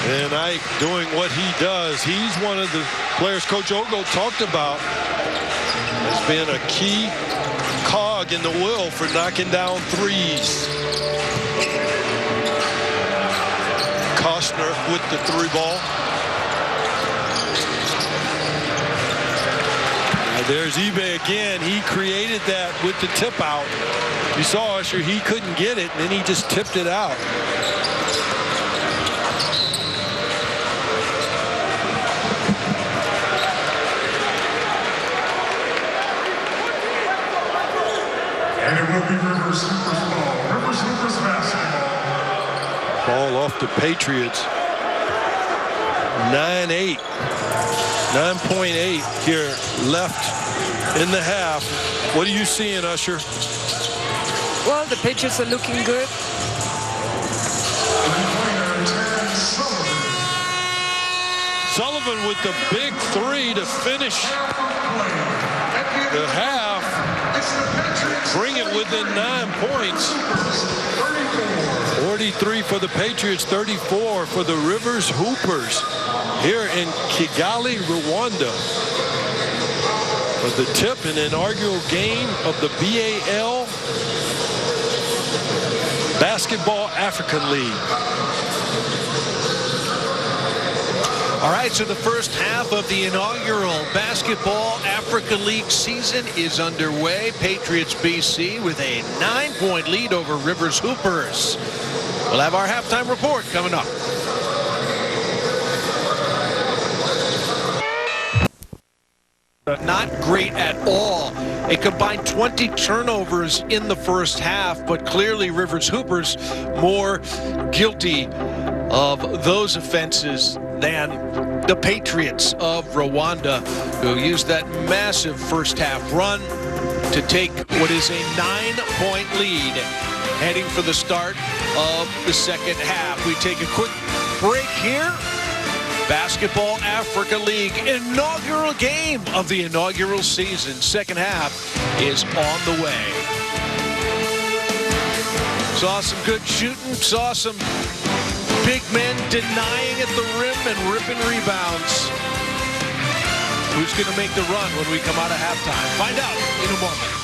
And Ike doing what he does. He's one of the players Coach Ogo talked about as being a key cog in the wheel for knocking down threes. Costner with the 3 ball. Now there's eBay again. He created that with the tip out. You saw Usher, he couldn't get it, and then he just tipped it out. And it will be Rivers Hoopers ball. Rivers Hoopers basketball. Ball off the Patriots. 9-8. 9.8 here left in the half. What are you seeing, Usher? Well, the Patriots are looking good. Sullivan with the big three to finish the half. Bring it within 9 points. 43 for the Patriots, 34 for the Rivers Hoopers here in Kigali, Rwanda. But the tip, an inaugural game of the BAL Basketball African League. All right, so the first half of the inaugural Basketball Africa League season is underway. Patriots BC with a 9-point lead over Rivers Hoopers. We'll have our halftime report coming up. Not great at all. A combined 20 turnovers in the first half, but clearly Rivers Hoopers more guilty of those offenses than the Patriots of Rwanda, who used that massive first half run to take what is a 9-point lead heading for the start of the second half. We take a quick break here. Basketball Africa League inaugural game of the inaugural season. Second half is on the way. Saw some good shooting, saw some big men denying at the rim and ripping rebounds. Who's going to make the run when we come out of halftime? Find out in a moment.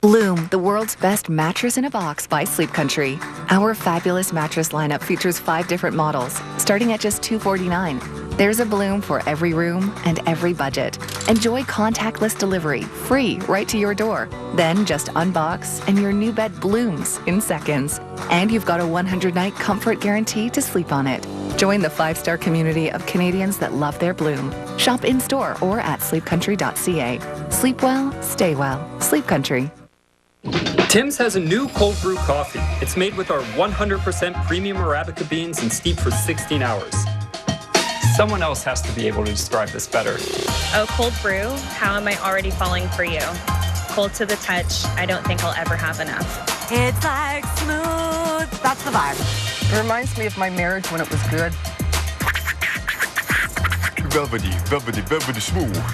Bloom, the world's best mattress in a box by Sleep Country. Our fabulous mattress lineup features 5 different models, starting at just $249. There's a Bloom for every room and every budget. Enjoy contactless delivery, free right to your door. Then just unbox and your new bed blooms in seconds. And you've got a 100-night comfort guarantee to sleep on it. Join the 5-star community of Canadians that love their Bloom. Shop in-store or at sleepcountry.ca. Sleep well, stay well. Sleep Country. Tim's has a new cold brew coffee. It's made with our 100% premium Arabica beans and steeped for 16 hours. Someone else has to be able to describe this better. Oh, cold brew? How am I already falling for you? Cold to the touch. I don't think I'll ever have enough. It's like smooth. That's the vibe. It reminds me of my marriage when it was good. Velvety, velvety, velvety smooth.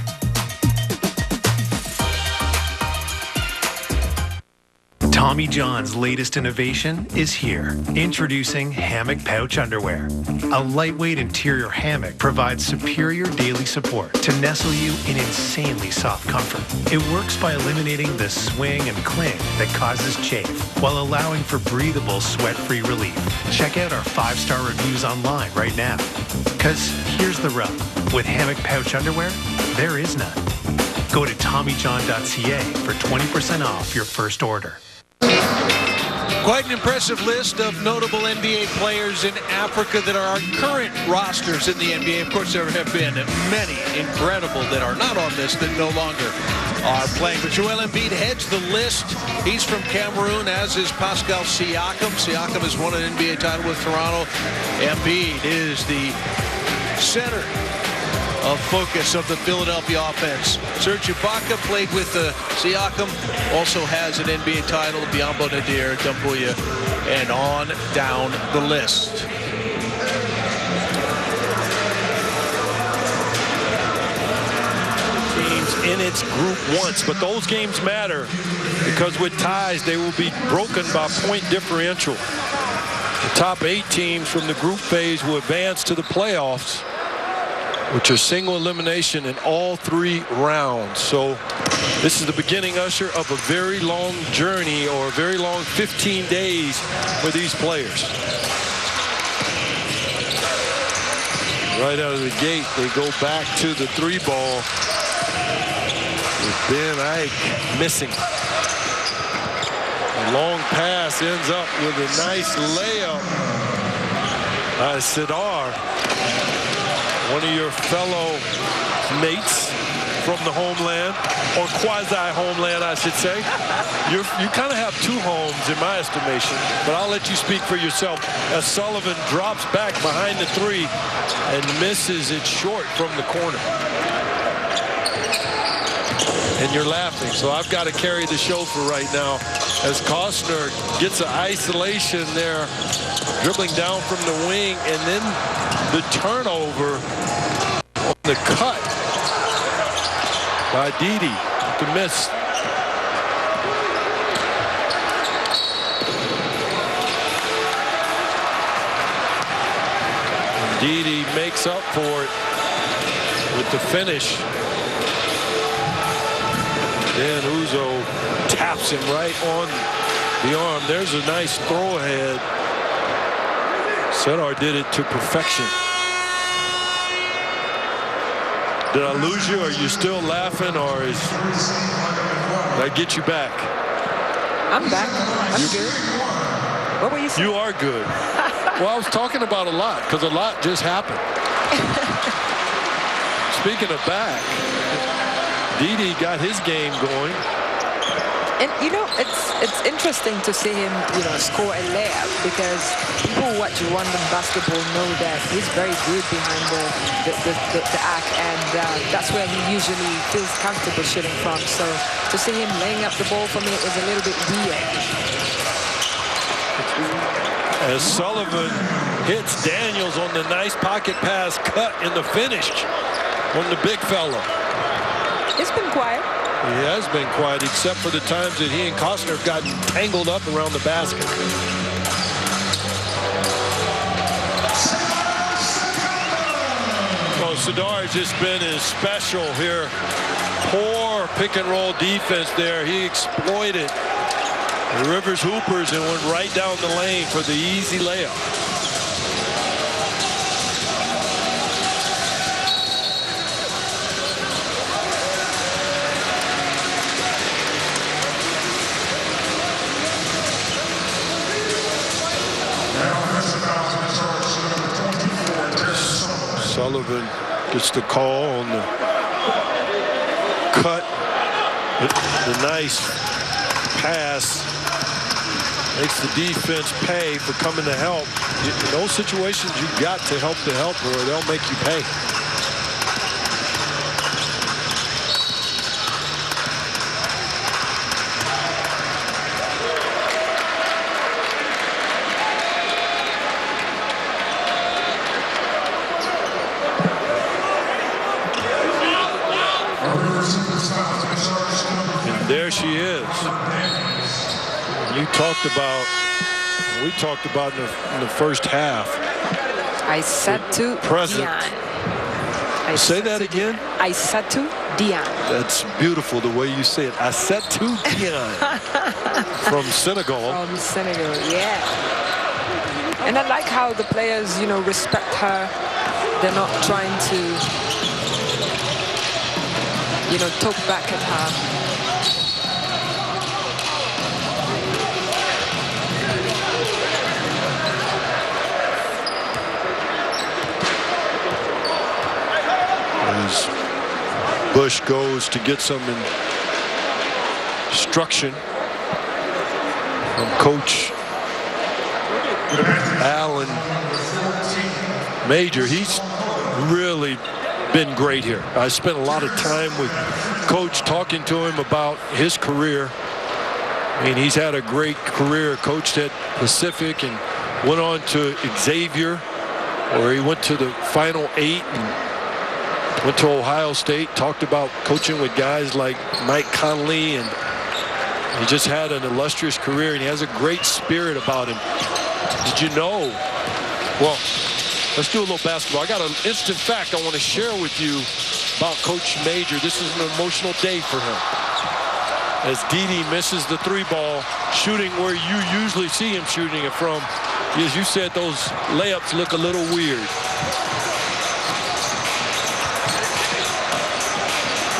Tommy John's latest innovation is here. Introducing Hammock Pouch Underwear. A lightweight interior hammock provides superior daily support to nestle you in insanely soft comfort. It works by eliminating the swing and cling that causes chafe while allowing for breathable, sweat-free relief. Check out our 5-star reviews online right now. Because here's the rub. With Hammock Pouch Underwear, there is none. Go to TommyJohn.ca for 20% off your first order. Quite an impressive list of notable NBA players in Africa that are our current rosters in the NBA. Of course, there have been many incredible that are not on this that no longer are playing. But Joel Embiid heads the list. He's from Cameroon, as is Pascal Siakam. Siakam has won an NBA title with Toronto. Embiid is the center of focus of the Philadelphia offense. Serge Ibaka played with Siakam, also has an NBA title, Biyombo Nadir, Dumbuya, and on down the list. Teams in its group once, but those games matter because with ties, they will be broken by point differential. The top 8 teams from the group phase will advance to the playoffs, which are single elimination in all 3 rounds. So this is the beginning, Usher, of a very long journey, or a very long 15 days for these players. Right out of the gate, they go back to the 3-ball with Ben Ike missing. A long pass ends up with a nice layup by Sidar, one of your fellow mates from the homeland, or quasi-homeland, I should say. You kind of have 2 homes in my estimation, but I'll let you speak for yourself as Sullivan drops back behind the 3 and misses it short from the corner. and you're laughing. So I've got to carry the show for right now as Costner gets an isolation there, dribbling down from the wing, and then the turnover on the cut by deDe to miss. deDe makes up for it with the finish. Then Uzo taps him right on the arm. There's a nice throw ahead. Sedar did it to perfection. Did I lose you? Are you still laughing, or did I get you back? I'm back. I'm good. What were you saying? You are good. Well, I was talking about a lot because a lot just happened. Speaking of back, deDe got his game going. And you know, it's interesting to see him, score a layup, because people who watch Rwandan basketball know that he's very good behind the arc, and that's where he usually feels comfortable shooting from. So to see him laying up the ball for me is a little bit weird. As Sullivan hits Daniels on the nice pocket pass cut in the finish on the big fella. It's been quiet. He has been quiet, except for the times that he and Costner have gotten tangled up around the basket. Well, Sedar has just been as special here. Poor pick and roll defense there. He exploited the Rivers Hoopers and went right down the lane for the easy layup. Sullivan gets the call on the cut. The nice pass makes the defense pay for coming to help. In those situations, you've got to help the helper or they'll make you pay. And there she is. We talked about in the first half. I said to present. Dion. Say that again. I said to Dion. That's beautiful the way you say it. I said to Dion from Senegal. From Senegal, yeah. And I like how the players, respect her. They're not trying to, talk back at her. Bush goes to get some instruction from Coach Alan Major. He's really been great here. I spent a lot of time with Coach talking to him about his career. I mean, he's had a great career, coached at Pacific and went on to Xavier, where he went to the Final 8 and went to Ohio State. Talked about coaching with guys like Mike Conley, and he just had an illustrious career, and he has a great spirit about him. Did you know? Well, let's do a little basketball. I got an instant fact I want to share with you about Coach Major. This is an emotional day for him, as deDe misses the 3-ball, shooting where you usually see him shooting it from. As you said, those layups look a little weird.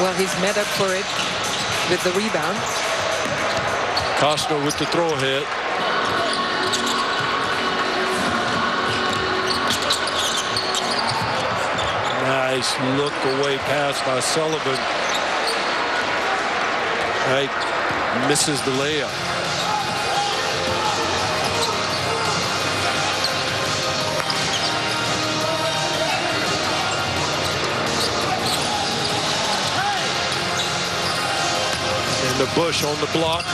Well, he's made up for it with the rebound. Costner with the throw ahead. Nice look away pass by Sullivan. Right, misses the layup. And the Bush on the block.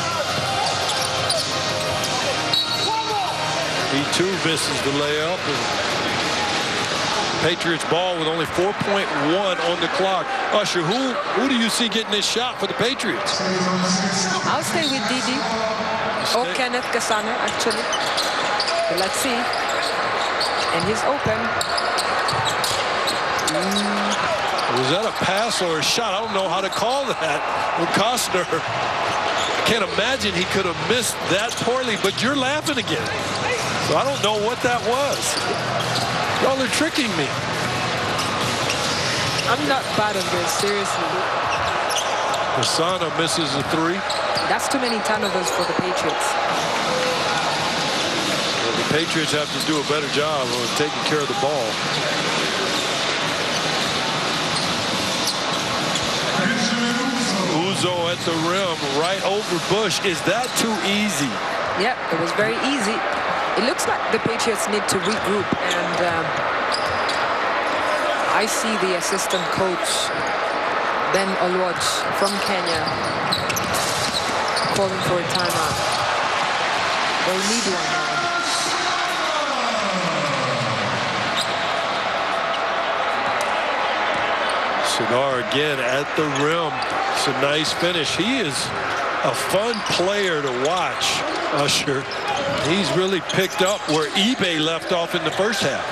He too misses the layup. And Patriots ball with only 4.1 on the clock. Usher, who do you see getting this shot for the Patriots? I'll stay with Didi or Kenneth Kasana, actually. But let's see. And he's open. Was that a pass or a shot? I don't know how to call that. Well, Costner, I can't imagine he could have missed that poorly, but you're laughing again. So I don't know what that was. Y'all are tricking me. I'm not bad on this, seriously. Kasana misses a three. That's too many turnovers for the Patriots. Well, the Patriots have to do a better job of taking care of the ball. Uzo at the rim, right over Bush. Is that too easy? Yep, it was very easy. It looks like the Patriots need to regroup, and I see the assistant coach, Ben Olwach from Kenya, calling for a timeout. They'll need one now. Cigar again at the rim. It's a nice finish. He is a fun player to watch, Usher. He's really picked up where eBay left off in the first half.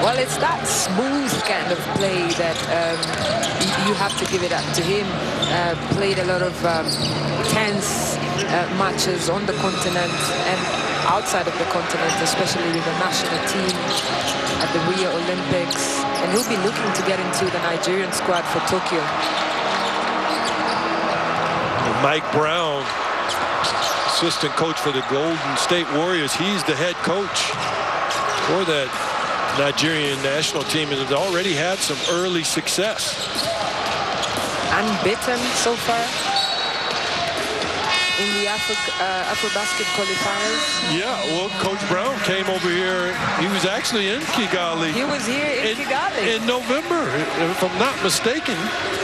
Well, it's that smooth kind of play that you have to give it up to him. Played a lot of tense matches on the continent and outside of the continent, especially with the national team at the Rio Olympics. And he'll be looking to get into the Nigerian squad for Tokyo. And Mike Brown, assistant coach for the Golden State Warriors, he's the head coach for that Nigerian national team and has already had some early success. Unbeaten so far in the AfroBasket qualifiers. Yeah, well, Coach Brown came over here. He was actually in Kigali. He was here in Kigali. In November, if I'm not mistaken.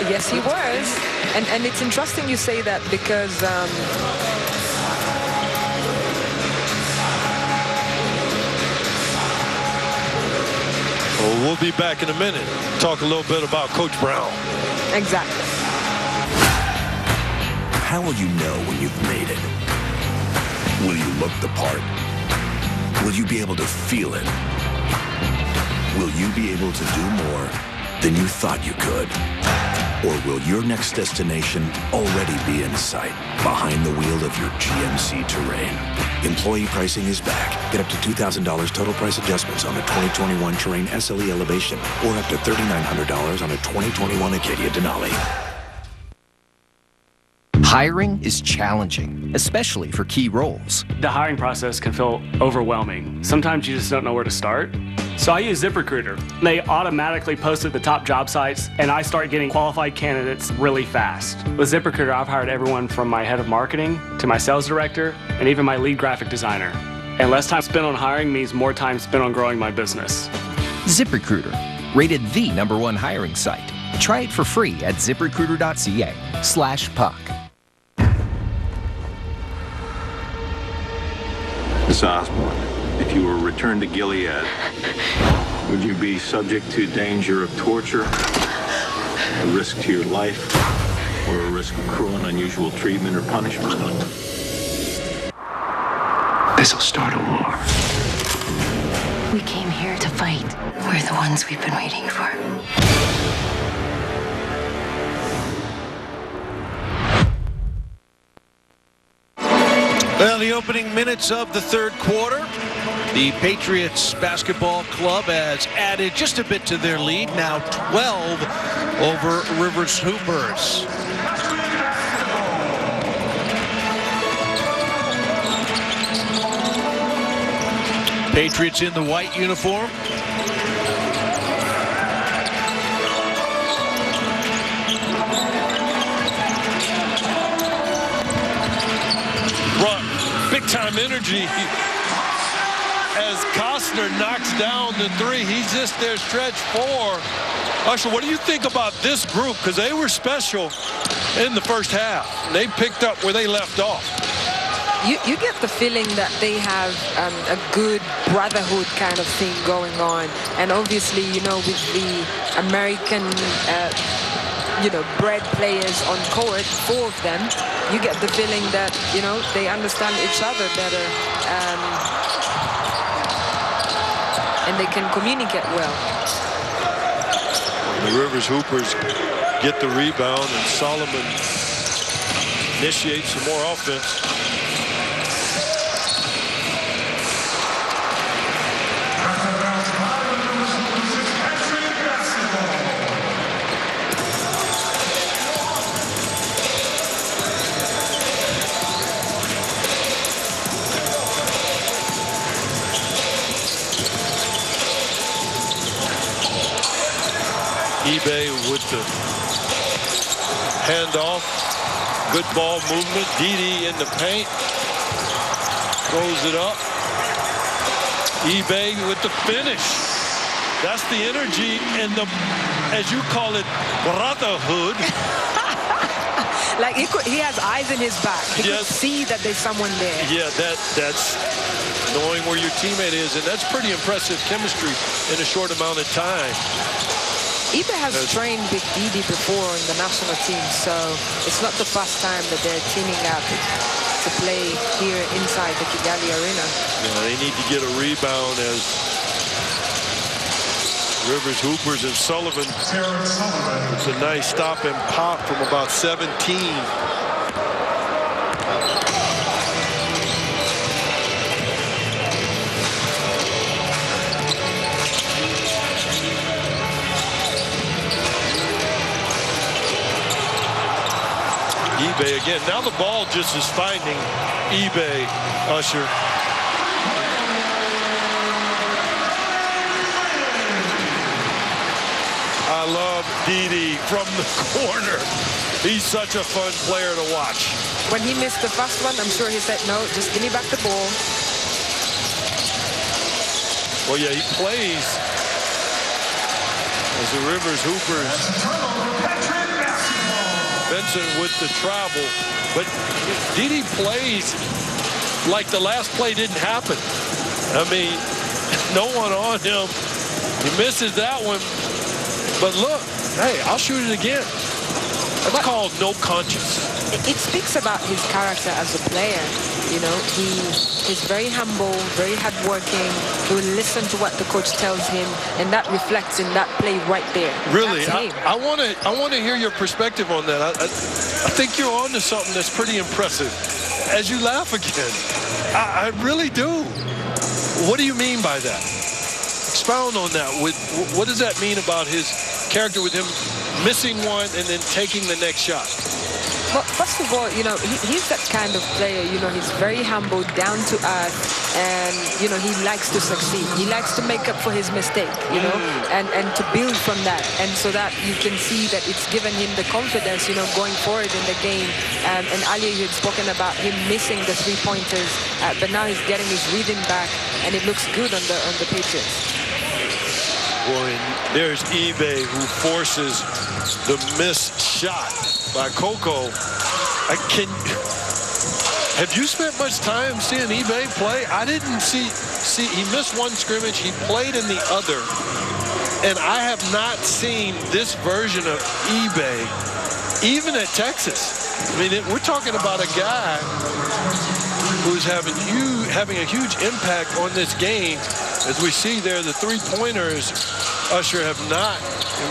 Yes, he was. And it's interesting you say that because well, we'll be back in a minute. Talk a little bit about Coach Brown. Exactly. How will you know when you've made it? Will you look the part? Will you be able to feel it? Will you be able to do more than you thought you could? Or will your next destination already be in sight, behind the wheel of your GMC Terrain? Employee pricing is back. Get up to $2,000 total price adjustments on the 2021 Terrain SLE Elevation, or up to $3,900 on a 2021 Acadia Denali. Hiring is challenging, especially for key roles. The hiring process can feel overwhelming. Sometimes you just don't know where to start. So I use ZipRecruiter. They automatically post at the top job sites, and I start getting qualified candidates really fast. With ZipRecruiter, I've hired everyone from my head of marketing to my sales director and even my lead graphic designer. And less time spent on hiring means more time spent on growing my business. ZipRecruiter, rated the #1 hiring site. Try it for free at ziprecruiter.ca/puck. Miss Osborne, if you were returned to Gilead, would you be subject to danger of torture, a risk to your life, or a risk of cruel and unusual treatment or punishment? This'll start a war. We came here to fight. We're the ones we've been waiting for. Well, the opening minutes of the third quarter, the Patriots basketball club has added just a bit to their lead, now 12 over Rivers Hoopers. Patriots in the white uniform. Big time energy as Costner knocks down the three. He's just their stretch four. Usher, what do you think about this group? Because they were special in the first half. They picked up where they left off. You get the feeling that they have a good brotherhood kind of thing going on. And obviously, you know, with the American, you know, bred players on court, 4 of them, you get the feeling that, you know, they understand each other better. And they can communicate well. The Rivers Hoopers get the rebound, and Solomon initiates some more offense. eBay with the handoff. Good ball movement. deDe in the paint. Throws it up. eBay with the finish. That's the energy and the, as you call it, brotherhood. Like he has eyes in his back. He can see that there's someone there. Yeah, that's knowing where your teammate is, and that's pretty impressive chemistry in a short amount of time. eBay has trained with deDe before in the national team, so it's not the first time that they're teaming up to play here inside the Kigali Arena. Yeah, they need to get a rebound as Rivers, Hoopers, and Sullivan. It's a nice stop and pop from about 17. eBay again. Now the ball just is finding eBay, Usher. I love deDe from the corner. He's such a fun player to watch. When he missed the first one, I'm sure he said, no, just give me back the ball. Well, yeah, he plays as the Rivers Hoopers. Benson with the travel, but deDe plays like the last play didn't happen. I mean, no one on him. He misses that one, but look, hey, I'll shoot it again. That's called no conscience. It speaks about his character as a player. You know, he's very humble, very hardworking. He will listen to what the coach tells him, and that reflects in that play right there. Really, I want to hear your perspective on that. I think you're on to something that's pretty impressive. As you laugh again, I really do. What do you mean by that? Expound on that. What does that mean about his character with him missing one and then taking the next shot? Well, first of all, you know, he's that kind of player, you know, he's very humble, down to earth, and, you know, he likes to succeed. He likes to make up for his mistake, you know, and to build from that. And so that you can see that it's given him the confidence, you know, going forward in the game. And earlier you had spoken about him missing the 3-pointers, but now he's getting his rhythm back, and it looks good on the Patriots. Boy, there's eBay who forces the missed shot by Coco. Have you spent much time seeing eBay play? I didn't see he missed one scrimmage, he played in the other, and I have not seen this version of eBay even at Texas. I mean, we're talking about a guy who's having a huge impact on this game. As we see there, the 3-pointers, Usher, have not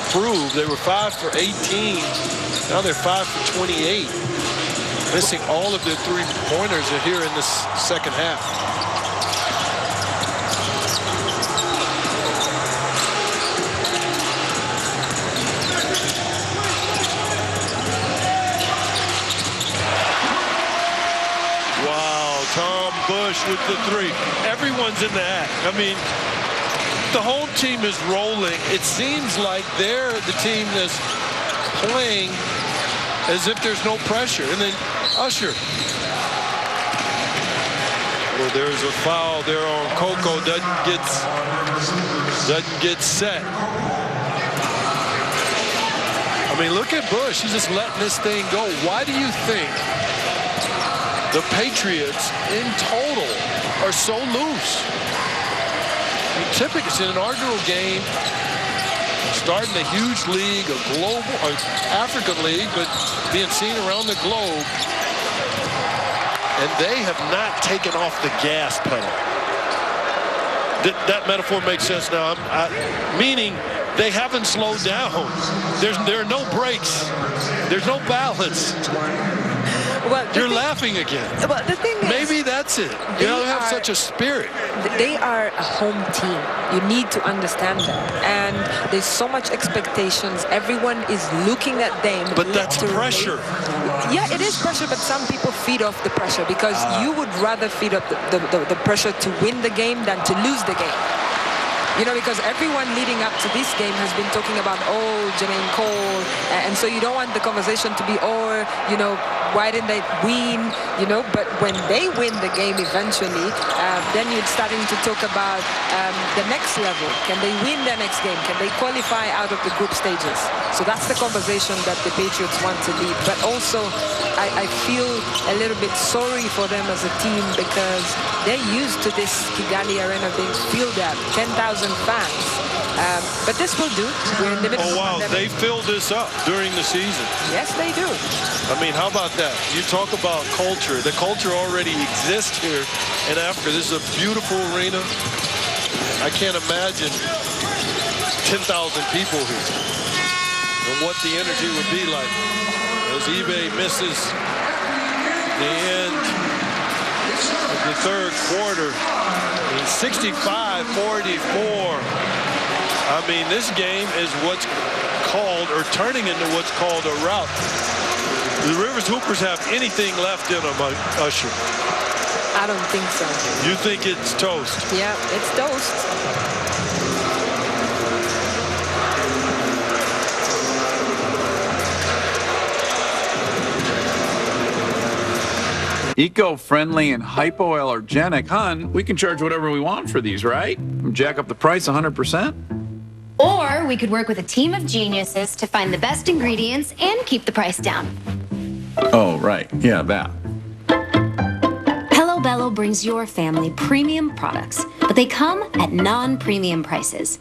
improved. They were 5 for 18. Now they're 5 for 28. Missing all of their 3-pointers here in this second half. Wow, Tom Bush with the 3. Everyone's in the act. I mean, the whole team is rolling. It seems like they're the team that's playing as if there's no pressure. And then Usher. Well, there's a foul there on Coco. Doesn't get set. I mean, look at Bush. He's just letting this thing go. Why do you think the Patriots in total are so loose? I mean, typically, it's an inaugural game, starting a huge league, a global, or African league, but being seen around the globe. And they have not taken off the gas pedal. That metaphor makes sense now. Meaning they haven't slowed down. There are no brakes. There's no balance. Well, you're laughing again. Well, the thing is, maybe that's it. You don't have such a spirit. They are a home team. You need to understand that. And there's so much expectations. Everyone is looking at them. But that's pressure. Yeah, it is pressure, but some people feed off the pressure because you would rather feed up the pressure to win the game than to lose the game. You know, because everyone leading up to this game has been talking about, Jermaine Cole. And so you don't want the conversation to be, why didn't they win? But when they win the game eventually, then you're starting to talk about the next level. Can they win the next game? Can they qualify out of the group stages? So that's the conversation that the Patriots want to lead. But also, I feel a little bit sorry for them as a team because they're used to this Kigali Arena being filled up, 10,000 fans. But this will do. We're in the middle of wow, pandemic. they fill this up during the season. Yes, they do. I mean, how about that? You talk about culture. The culture already exists here in Africa. This is a beautiful arena. I can't imagine 10,000 people here and what the energy would be like as eBay misses the end of the third quarter. 65-44. I mean, this game is what's called, or turning into what's called a rout. The Rivers Hoopers have anything left in them, Usher? I don't think so. You think it's toast? Yeah, it's toast. Eco-friendly and hypoallergenic, hun, we can charge whatever we want for these, right? Jack up the price 100%? Or we could work with a team of geniuses to find the best ingredients and keep the price down. Oh, right. Yeah, that. Hello Bello brings your family premium products, but they come at non-premium prices.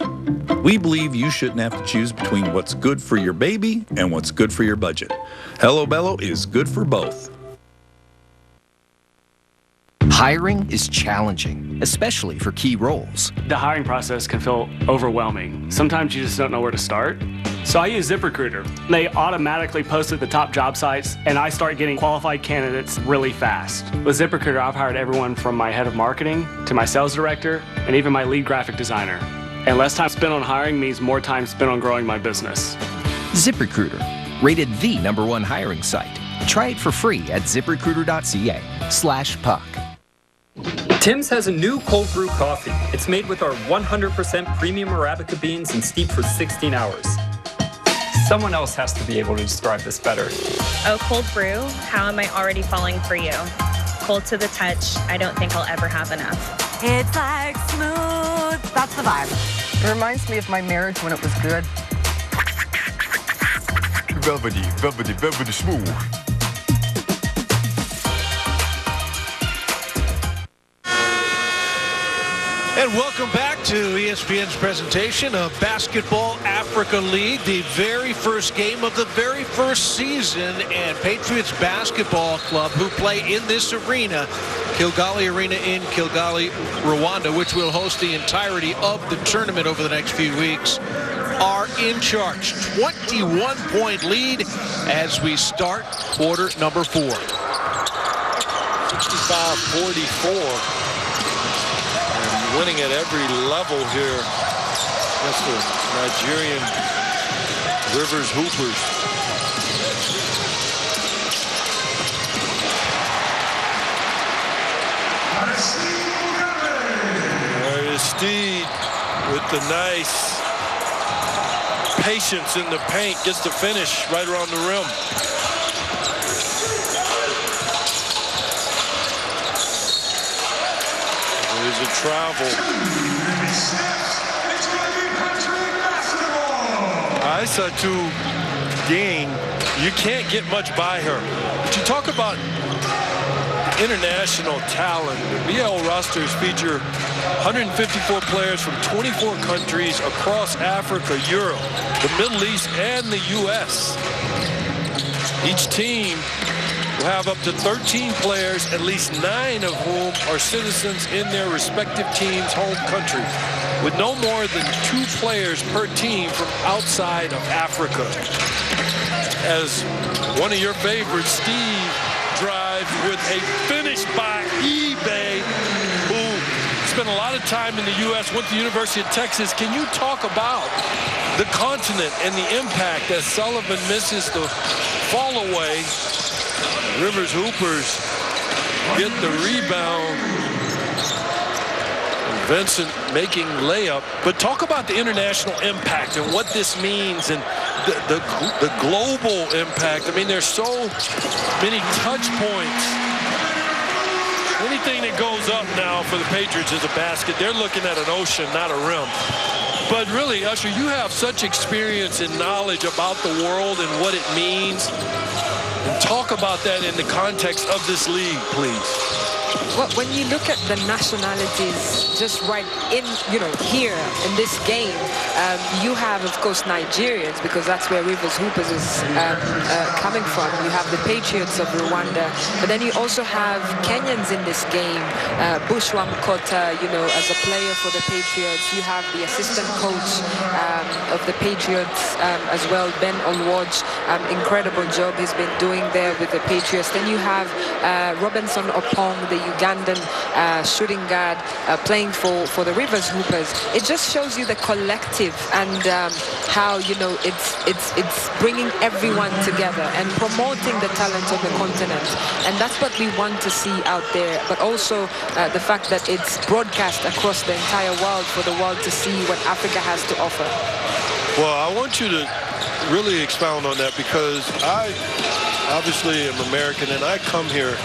We believe you shouldn't have to choose between what's good for your baby and what's good for your budget. Hello Bello is good for both. Hiring is challenging, especially for key roles. The hiring process can feel overwhelming. Sometimes you just don't know where to start. So I use ZipRecruiter. They automatically post at the top job sites, and I start getting qualified candidates really fast. With ZipRecruiter, I've hired everyone from my head of marketing to my sales director and even my lead graphic designer. And less time spent on hiring means more time spent on growing my business. ZipRecruiter, rated the #1 hiring site. Try it for free at ziprecruiter.ca/puck. Tim's has a new cold brew coffee. It's made with our 100% premium Arabica beans and steeped for 16 hours. Someone else has to be able to describe this better. Oh, cold brew, how am I already falling for you? Cold to the touch, I don't think I'll ever have enough. It's like smooth. That's the vibe. It reminds me of my marriage when it was good. Velvety, velvety, velvety smooth. And welcome back to ESPN's presentation of Basketball Africa League, the very first game of the very first season, and Patriots Basketball Club, who play in this arena, Kigali Arena in Kigali, Rwanda, which will host the entirety of the tournament over the next few weeks, are in charge. 21-point lead as we start quarter number 4. 65-44. Winning at every level here. That's the Nigerian Rivers Hoopers. There is Steed with the nice patience in the paint. Gets the finish right around the rim. There's a travel. I saw two Ding, you can't get much by her. But you talk about international talent. The BL rosters feature 154 players from 24 countries across Africa, Europe, the Middle East, and the U.S. Each team will have up to 13 players, at least 9 of whom are citizens in their respective team's home country, with no more than 2 players per team from outside of Africa. As one of your favorites, Steve, drives with a finish by eBay, who spent a lot of time in the U.S., went to the University of Texas. Can you talk about the continent and the impact as Sullivan misses the fall away? Rivers Hoopers get the rebound. Vincent making layup. But talk about the international impact and what this means and the global impact. I mean, there's so many touch points. Anything that goes up now for the Patriots is a basket. They're looking at an ocean, not a rim. But really, Usher, you have such experience and knowledge about the world and what it means. And talk about that in the context of this league, please. Well, when you look at the nationalities just right in, here in this game, you have, of course, Nigerians, because that's where Rivers Hoopers is coming from. You have the Patriots of Rwanda, but then you also have Kenyans in this game. Bushwa Mkota, as a player for the Patriots. You have the assistant coach of the Patriots as well, Ben Olwoj. Incredible job he's been doing there with the Patriots. Then you have Robinson Opong, the Ugandan shooting guard, playing for the Rivers Hoopers. It just shows you the collective and how it's bringing everyone together and promoting the talent of the continent. And that's what we want to see out there. But also the fact that it's broadcast across the entire world for the world to see what Africa has to offer. Well, I want you to really expound on that, because I obviously am American and I come here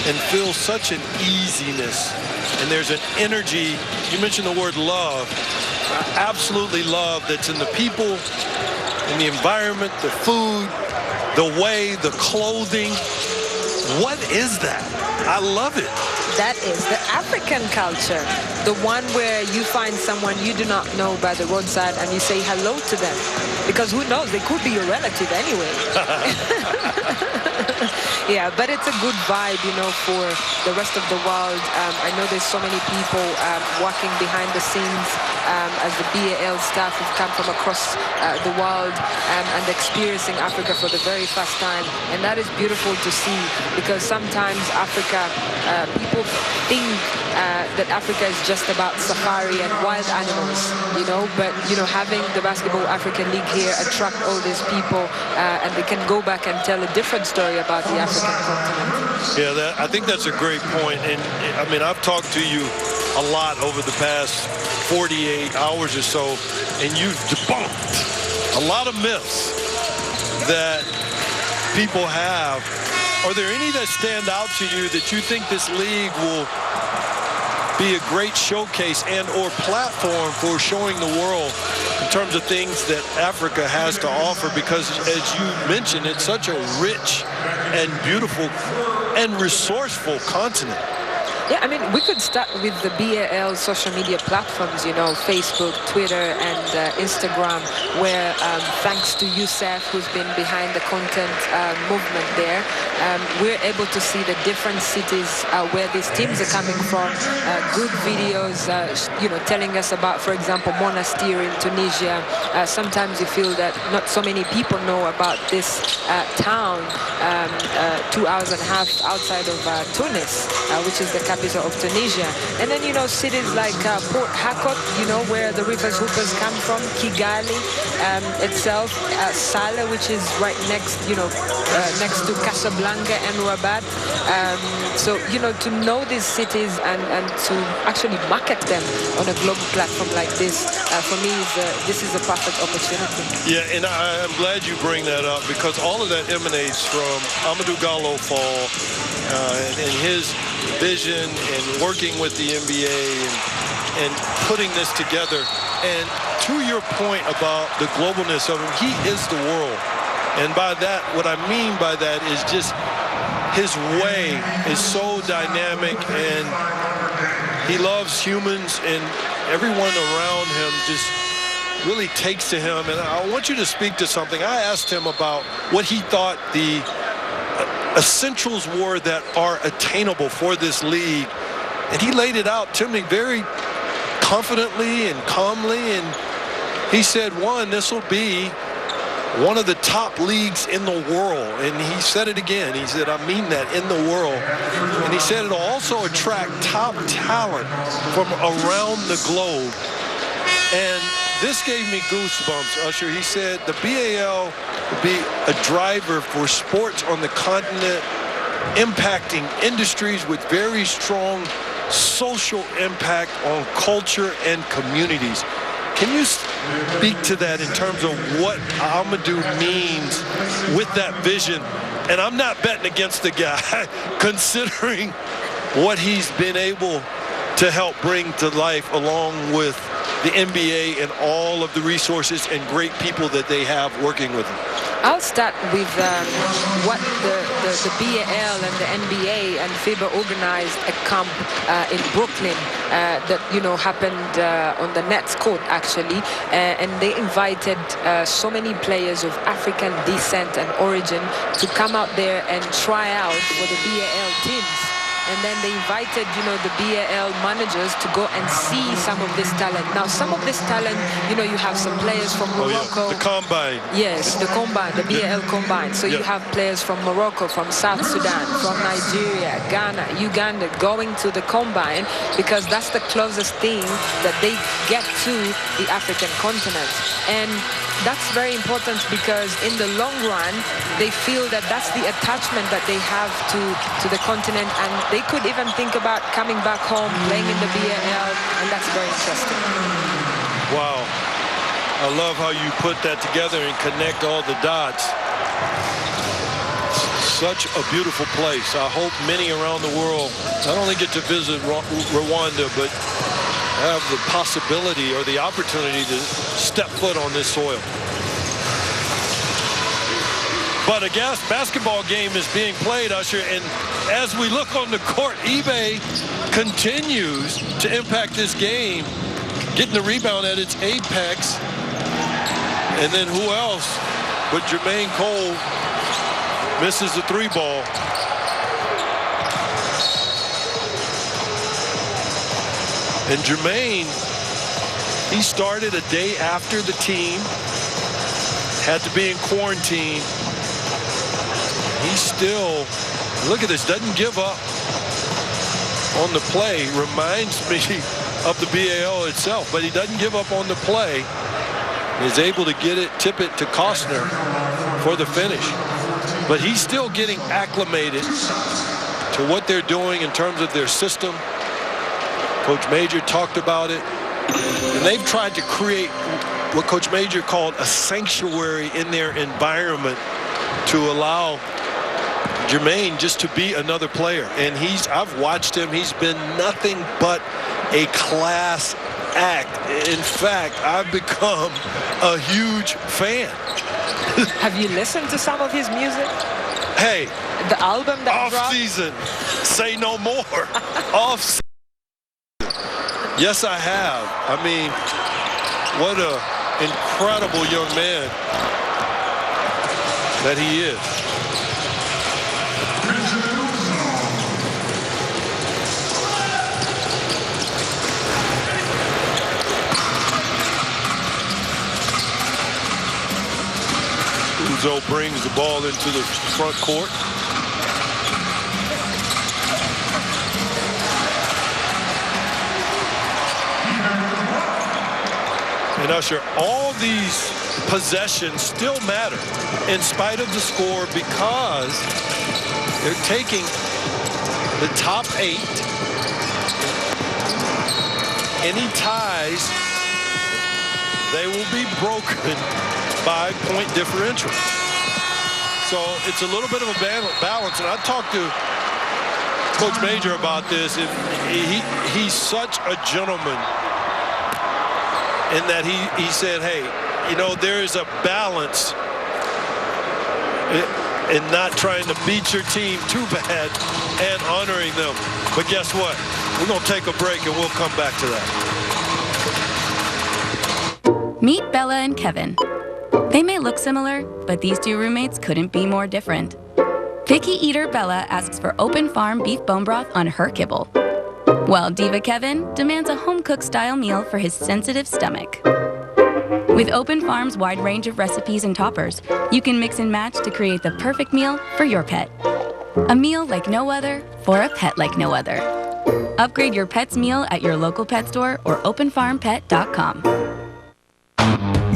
and feel such an easiness, and there's an energy. You mentioned the word love. I absolutely love that's in the people, in the environment, the food, the way, the clothing. What is that? I love it. That is the African culture, the one where you find someone you do not know by the roadside and you say hello to them, because who knows, they could be your relative anyway. Yeah, but it's a good vibe, for the rest of the world. I know there's so many people working behind the scenes as the BAL staff have come from across the world and experiencing Africa for the very first time. And that is beautiful to see, because sometimes Africa, people think that Africa is just about safari and wild animals, but, having the Basketball African League here attract all these people and they can go back and tell a different story about the African continent. Yeah, I think that's a great point. And I mean, I've talked to you a lot over the past 48 hours or so, and you've debunked a lot of myths that people have. Are there any that stand out to you that you think this league will be a great showcase and or platform for showing the world in terms of things that Africa has to offer? Because as you mentioned, it's such a rich and beautiful and resourceful continent. Yeah, I mean, we could start with the BAL social media platforms, Facebook, Twitter, and Instagram, where thanks to Youssef, who's been behind the content movement there, we're able to see the different cities where these teams are coming from. Good videos, telling us about, for example, Monastir in Tunisia. Sometimes you feel that not so many people know about this town, 2.5 hours outside of Tunis, which is the capital of Tunisia. And then, cities like Port Harcourt, where the Rivers Hoopers come from, Kigali itself, Saleh, which is right next, next to Casablanca and Rabat. So, to know these cities and to actually market them on a global platform like this, for me, this is a perfect opportunity. Yeah, and I'm glad you bring that up, because all of that emanates from Amadou Gallo Fall and his vision and working with the NBA and putting this together. And to your point about the globalness of him, he is the world. And by that, what I mean by that is just his way is so dynamic, and he loves humans, and everyone around him just really takes to him. And I want you to speak to something. I asked him about what he thought the essentials were that are attainable for this league, and he laid it out to me very confidently and calmly. And he said, one, this will be one of the top leagues in the world. And he said it again. He said, I mean that, in the world. And he said it'll also attract top talent from around the globe. And this gave me goosebumps, Usher. He said the BAL will be a driver for sports on the continent, impacting industries with very strong social impact on culture and communities. Can you speak to that in terms of what Amadou means with that vision? And I'm not betting against the guy, considering what he's been able to help bring to life along with the NBA and all of the resources and great people that they have working with him. I'll start with what the BAL and the NBA and FIBA organized a camp in Brooklyn that, you know, happened on the Nets court, actually. And they invited so many players of African descent and origin to come out there and try out for the BAL teams. And then they invited, you know, the BAL managers to go and see some of this talent. Now, some of this talent, you know, you have some players from Morocco. Oh, yeah. The Combine. Yes, the Combine, the BAL Combine. So you have players from Morocco, from South Sudan, from Nigeria, Ghana, Uganda, going to the Combine because that's the closest thing that they get to the African continent. And that's very important because in the long run, they feel that that's the attachment that they have to the continent, and they could even think about coming back home, playing in the BAL, and that's very interesting. Wow. I love how you put that together and connect all the dots. Such a beautiful place. I hope many around the world not only get to visit Rwanda, but have the possibility or the opportunity to step foot on this soil. But a basketball game is being played, Usher, and as we look on the court, eBay continues to impact this game, getting the rebound at its apex. And then who else but Jermaine Cole misses the three ball. And Jermaine, he started a day after the team, had to be in quarantine. He still, look at this, doesn't give up on the play. Reminds me of the BAL itself, but he doesn't give up on the play. He's able to get it, tip it to Costner for the finish. But he's still getting acclimated to what they're doing in terms of their system. Coach Major talked about it. And they've tried to create what Coach Major called a sanctuary in their environment to allow Jermaine just to be another player. And I've watched him. He's been nothing but a class act. In fact, I've become a huge fan. Have you listened to some of his music? Hey, the album that off season, say no more. Off season. Yes, I have. I mean, what an incredible young man that he is. Uzo brings the ball into the front court. And Usher, all these possessions still matter in spite of the score because they're taking the top 8. Any ties, they will be broken by point differential. So it's a little bit of a balance. And I talked to Coach Major about this. He's such a gentleman in that he said, hey, you know, there is a balance and not trying to beat your team too bad and honoring them. But guess what? We're going to take a break and we'll come back to that. Meet Bella and Kevin. They may look similar, but these two roommates couldn't be more different. Picky eater Bella asks for open farm beef bone broth on her kibble, while diva Kevin demands a home-cooked style meal for his sensitive stomach. With Open Farm's wide range of recipes and toppers, you can mix and match to create the perfect meal for your pet. A meal like no other for a pet like no other. Upgrade your pet's meal at your local pet store or openfarmpet.com.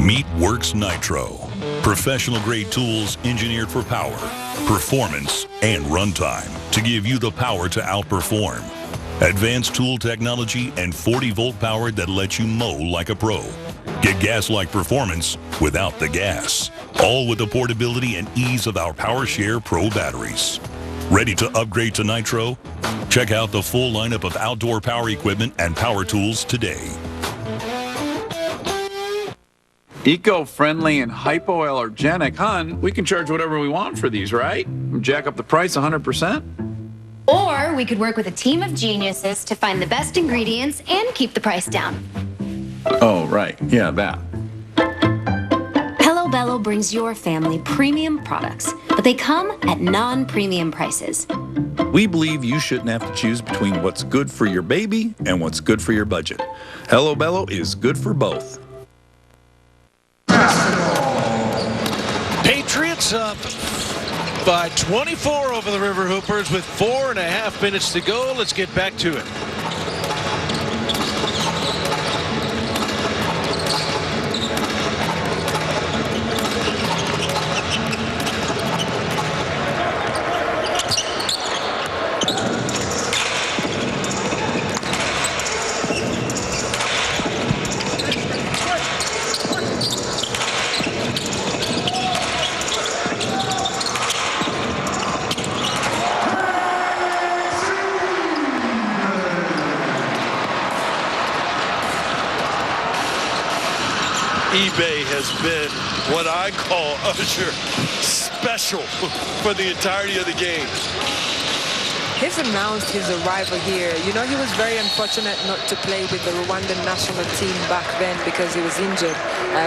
Meet Works Nitro. Professional-grade tools engineered for power, performance, and runtime to give you the power to outperform. Advanced tool technology and 40-volt power that lets you mow like a pro. Get gas-like performance without the gas. All with the portability and ease of our PowerShare Pro batteries. Ready to upgrade to Nitro? Check out the full lineup of outdoor power equipment and power tools today. Eco-friendly and hypoallergenic, hun. We can charge whatever we want for these, right? Jack up the price 100%. Or we could work with a team of geniuses to find the best ingredients and keep the price down. Oh, right. Yeah, that. Hello Bello brings your family premium products, but they come at non-premium prices. We believe you shouldn't have to choose between what's good for your baby and what's good for your budget. Hello Bello is good for both. Patriots up by 24 over the River Hoopers with 4.5 minutes to go. Let's get back to it. eBay has been what I call Usher special for the entirety of the game. He's announced his arrival here. You know, he was very unfortunate not to play with the Rwandan national team back then because he was injured.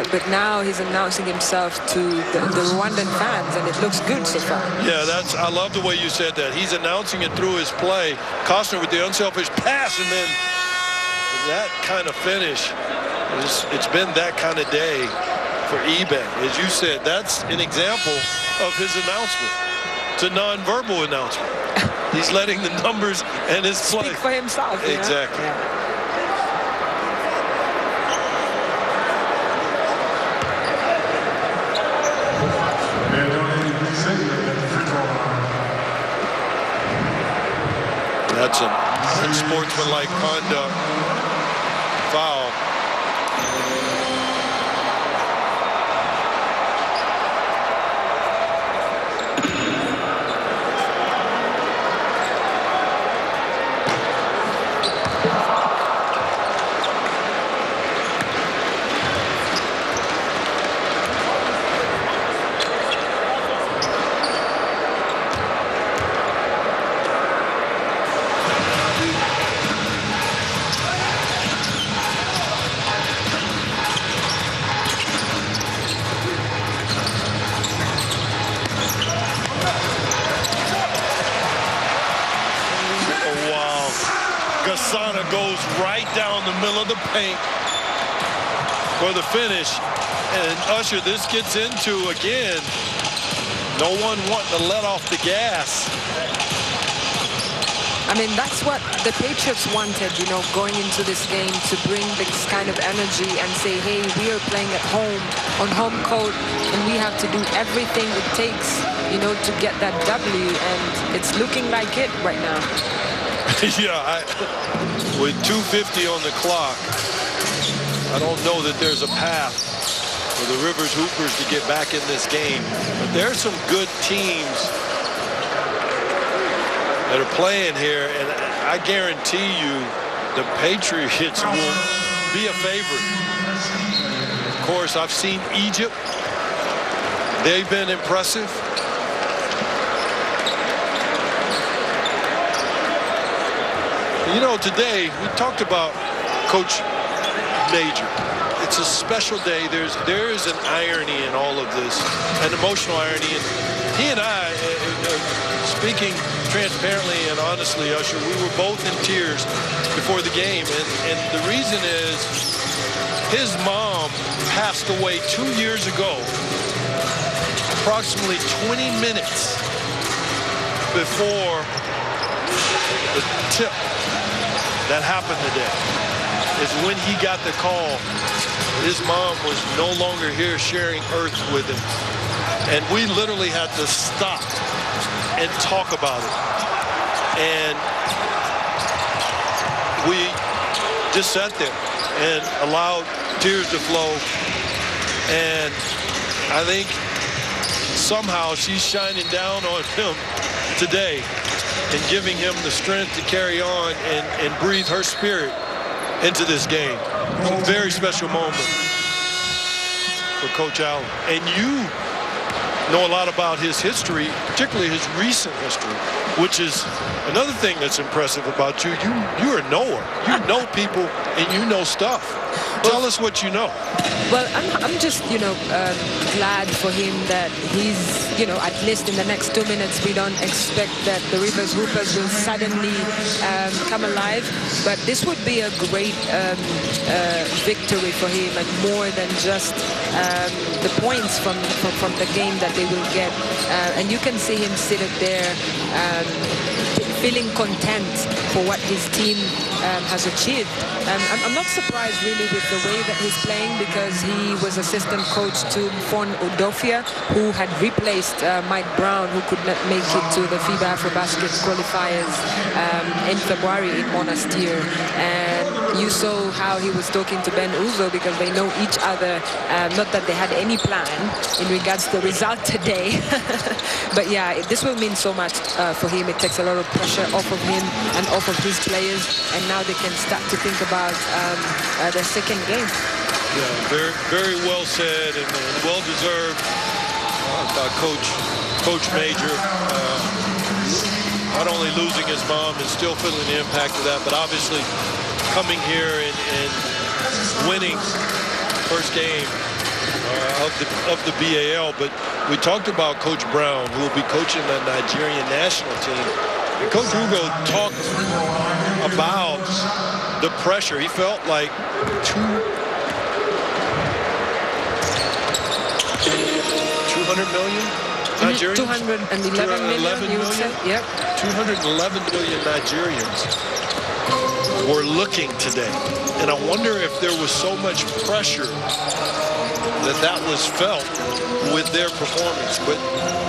But now he's announcing himself to the Rwandan fans, and it looks good so far. Yeah, I love the way you said that. He's announcing it through his play. Costner with the unselfish pass, and then that kind of finish. It's been that kind of day for eBay. As you said, that's an example of his announcement. It's a non-verbal announcement. He's letting the numbers and his play speak for himself. Exactly. Yeah. That's an unsportsmanlike conduct foul. Goes right down the middle of the paint for the finish. And Usher, this gets into, again, no one wanting to let off the gas. I mean, that's what the Patriots wanted, you know, going into this game, to bring this kind of energy and say, hey, we are playing at home, on home court, and we have to do everything it takes, you know, to get that W, and it's looking like it right now. Yeah, with 2:50 on the clock, I don't know that there's a path for the Rivers Hoopers to get back in this game. But there's some good teams that are playing here, and I guarantee you the Patriots will be a favorite. Of course, I've seen Egypt. They've been impressive. You know, today we talked about Coach Major. It's a special day. There is an irony in all of this, an emotional irony. And he and I, speaking transparently and honestly, Usher, we were both in tears before the game. And the reason is his mom passed away 2 years ago, approximately 20 minutes before the tip that happened today is when he got the call. His mom was no longer here sharing earth with him. And we literally had to stop and talk about it. And we just sat there and allowed tears to flow. And I think somehow she's shining down on him today and giving him the strength to carry on and breathe her spirit into this game. It's a very special moment for Coach Allen. And you know a lot about his history, particularly his recent history, which is another thing that's impressive about you. You're a knower. You know people and you know stuff. Tell us what you know. Well, I'm just, glad for him that he's, at least in the next 2 minutes, we don't expect that the Rivers Hoopers will suddenly come alive. But this would be a great victory for him, and more than just the points from the game that they will get. And you can see him sitting there feeling content for what his team has achieved. I'm not surprised really with the way that he's playing, because he was assistant coach to Fon Udofia, who had replaced Mike Brown, who could not make it to the FIBA AfroBasket qualifiers in February in Monastir. And you saw how he was talking to Ben Uzo, because they know each other, not that they had any plan in regards to the result today. But yeah, this will mean so much for him. It takes a lot of pressure off of him and off of his players, and now they can start to think about their second game. Yeah, very, very well said and well deserved by Coach Major. Not only losing his mom and still feeling the impact of that, but obviously coming here and winning first game of the BAL. But we talked about Coach Brown, who will be coaching the Nigerian national team. And Coach Hugo talked about the pressure. He felt like 200 million Nigerians? 211 million, you would say? Yep. 211 million Nigerians were looking today. And I wonder if there was so much pressure that was felt with their performance. But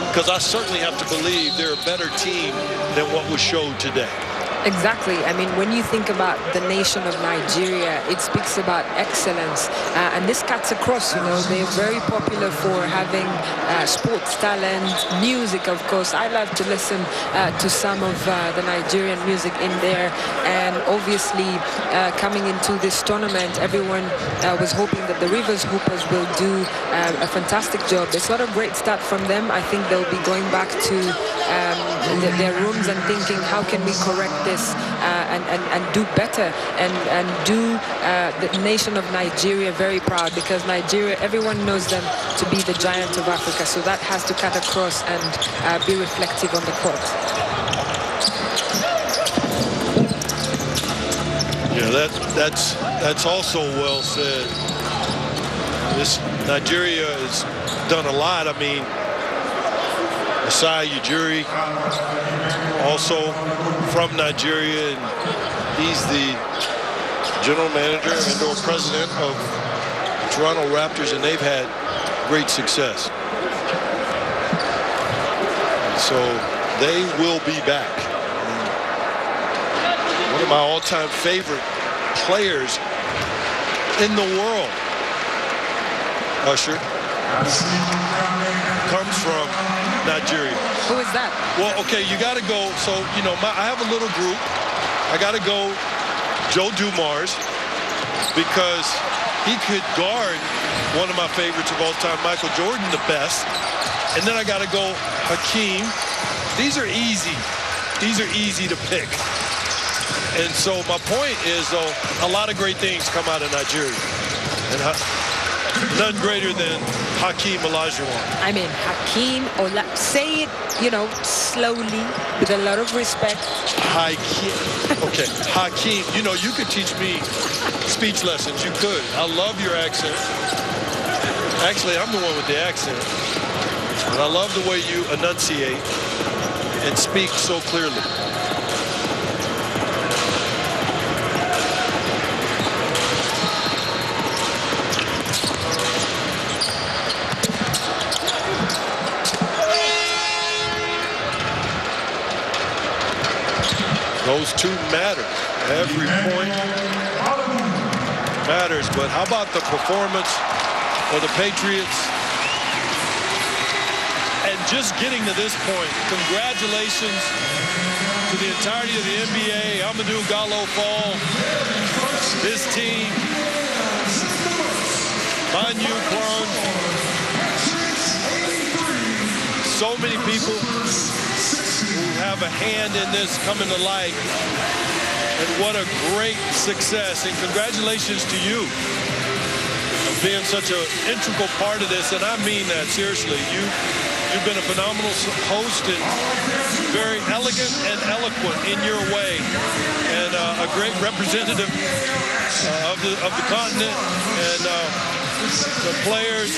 because I certainly have to believe they're a better team than what was showed today. Exactly. I mean, when you think about the nation of Nigeria, it speaks about excellence. And this cuts across, they're very popular for having sports talent, music, of course. I love to listen to some of the Nigerian music in there. And obviously, coming into this tournament, everyone was hoping that the Rivers Hoopers will do a fantastic job. It's not a great start from them. I think they'll be going back to their rooms and thinking, how can we correct this and do better and do the nation of Nigeria very proud, because Nigeria, everyone knows them to be the giant of Africa, so that has to cut across and be reflective on the court. Yeah, that's also well said. This Nigeria has done a lot. I mean, Asai Ujiri, also from Nigeria, and he's the general manager and or president of the Toronto Raptors, and they've had great success. And so they will be back. One of my all-time favorite players in the world, Usher, comes from Nigeria. Who is that? Well, okay, you got to go. So, I have a little group. I got to go Joe Dumars, because he could guard one of my favorites of all time, Michael Jordan, the best. And then I got to go Hakeem. These are easy. These are easy to pick. And so my point is, though, a lot of great things come out of Nigeria. And none greater than Hakeem Olajuwon. I mean, Hakeem say it, you know, slowly, with a lot of respect. Hakeem. Okay, Hakeem. You know, you could teach me speech lessons. You could. I love your accent. Actually, I'm the one with the accent. And I love the way you enunciate and speak so clearly. Those two matter. Every point matters. But how about the performance of the Patriots? And just getting to this point, congratulations to the entirety of the NBA. Amadou Gallo-Fall, this team, Manu Kwan, so many people who have a hand in this coming to light. And what a great success. And congratulations to you for being such an integral part of this. And I mean that seriously. You've been a phenomenal host and very elegant and eloquent in your way. And a great representative of the continent. And the players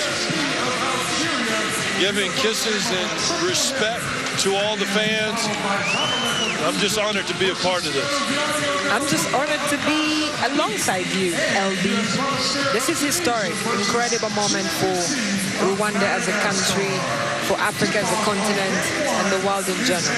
giving kisses and respect to all the fans. I'm just honored to be a part of this. I'm just honored to be alongside you, LB. This is historic, incredible moment for Rwanda as a country, for Africa as a continent, and the world in general.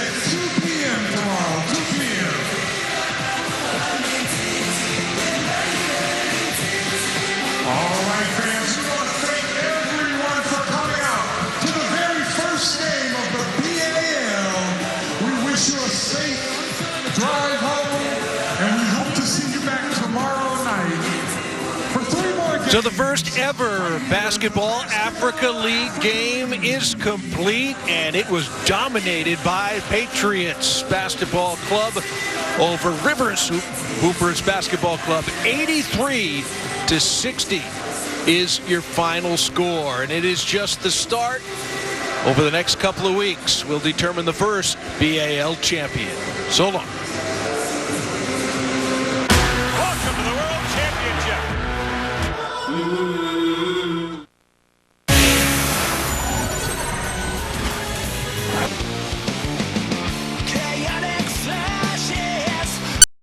All right, fans, we want to thank everyone for coming out to the very first game of the BAL. We wish you a safe drive home, and we hope to see you back tomorrow night for 3 more games. So the first ever Basketball Africa League game is complete, and it was dominated by Patriots Basketball Club over Rivers Hoopers Basketball Club. 83-60 is your final score, and it is just the start. Over the next couple of weeks, we'll determine the first BAL champion. So long.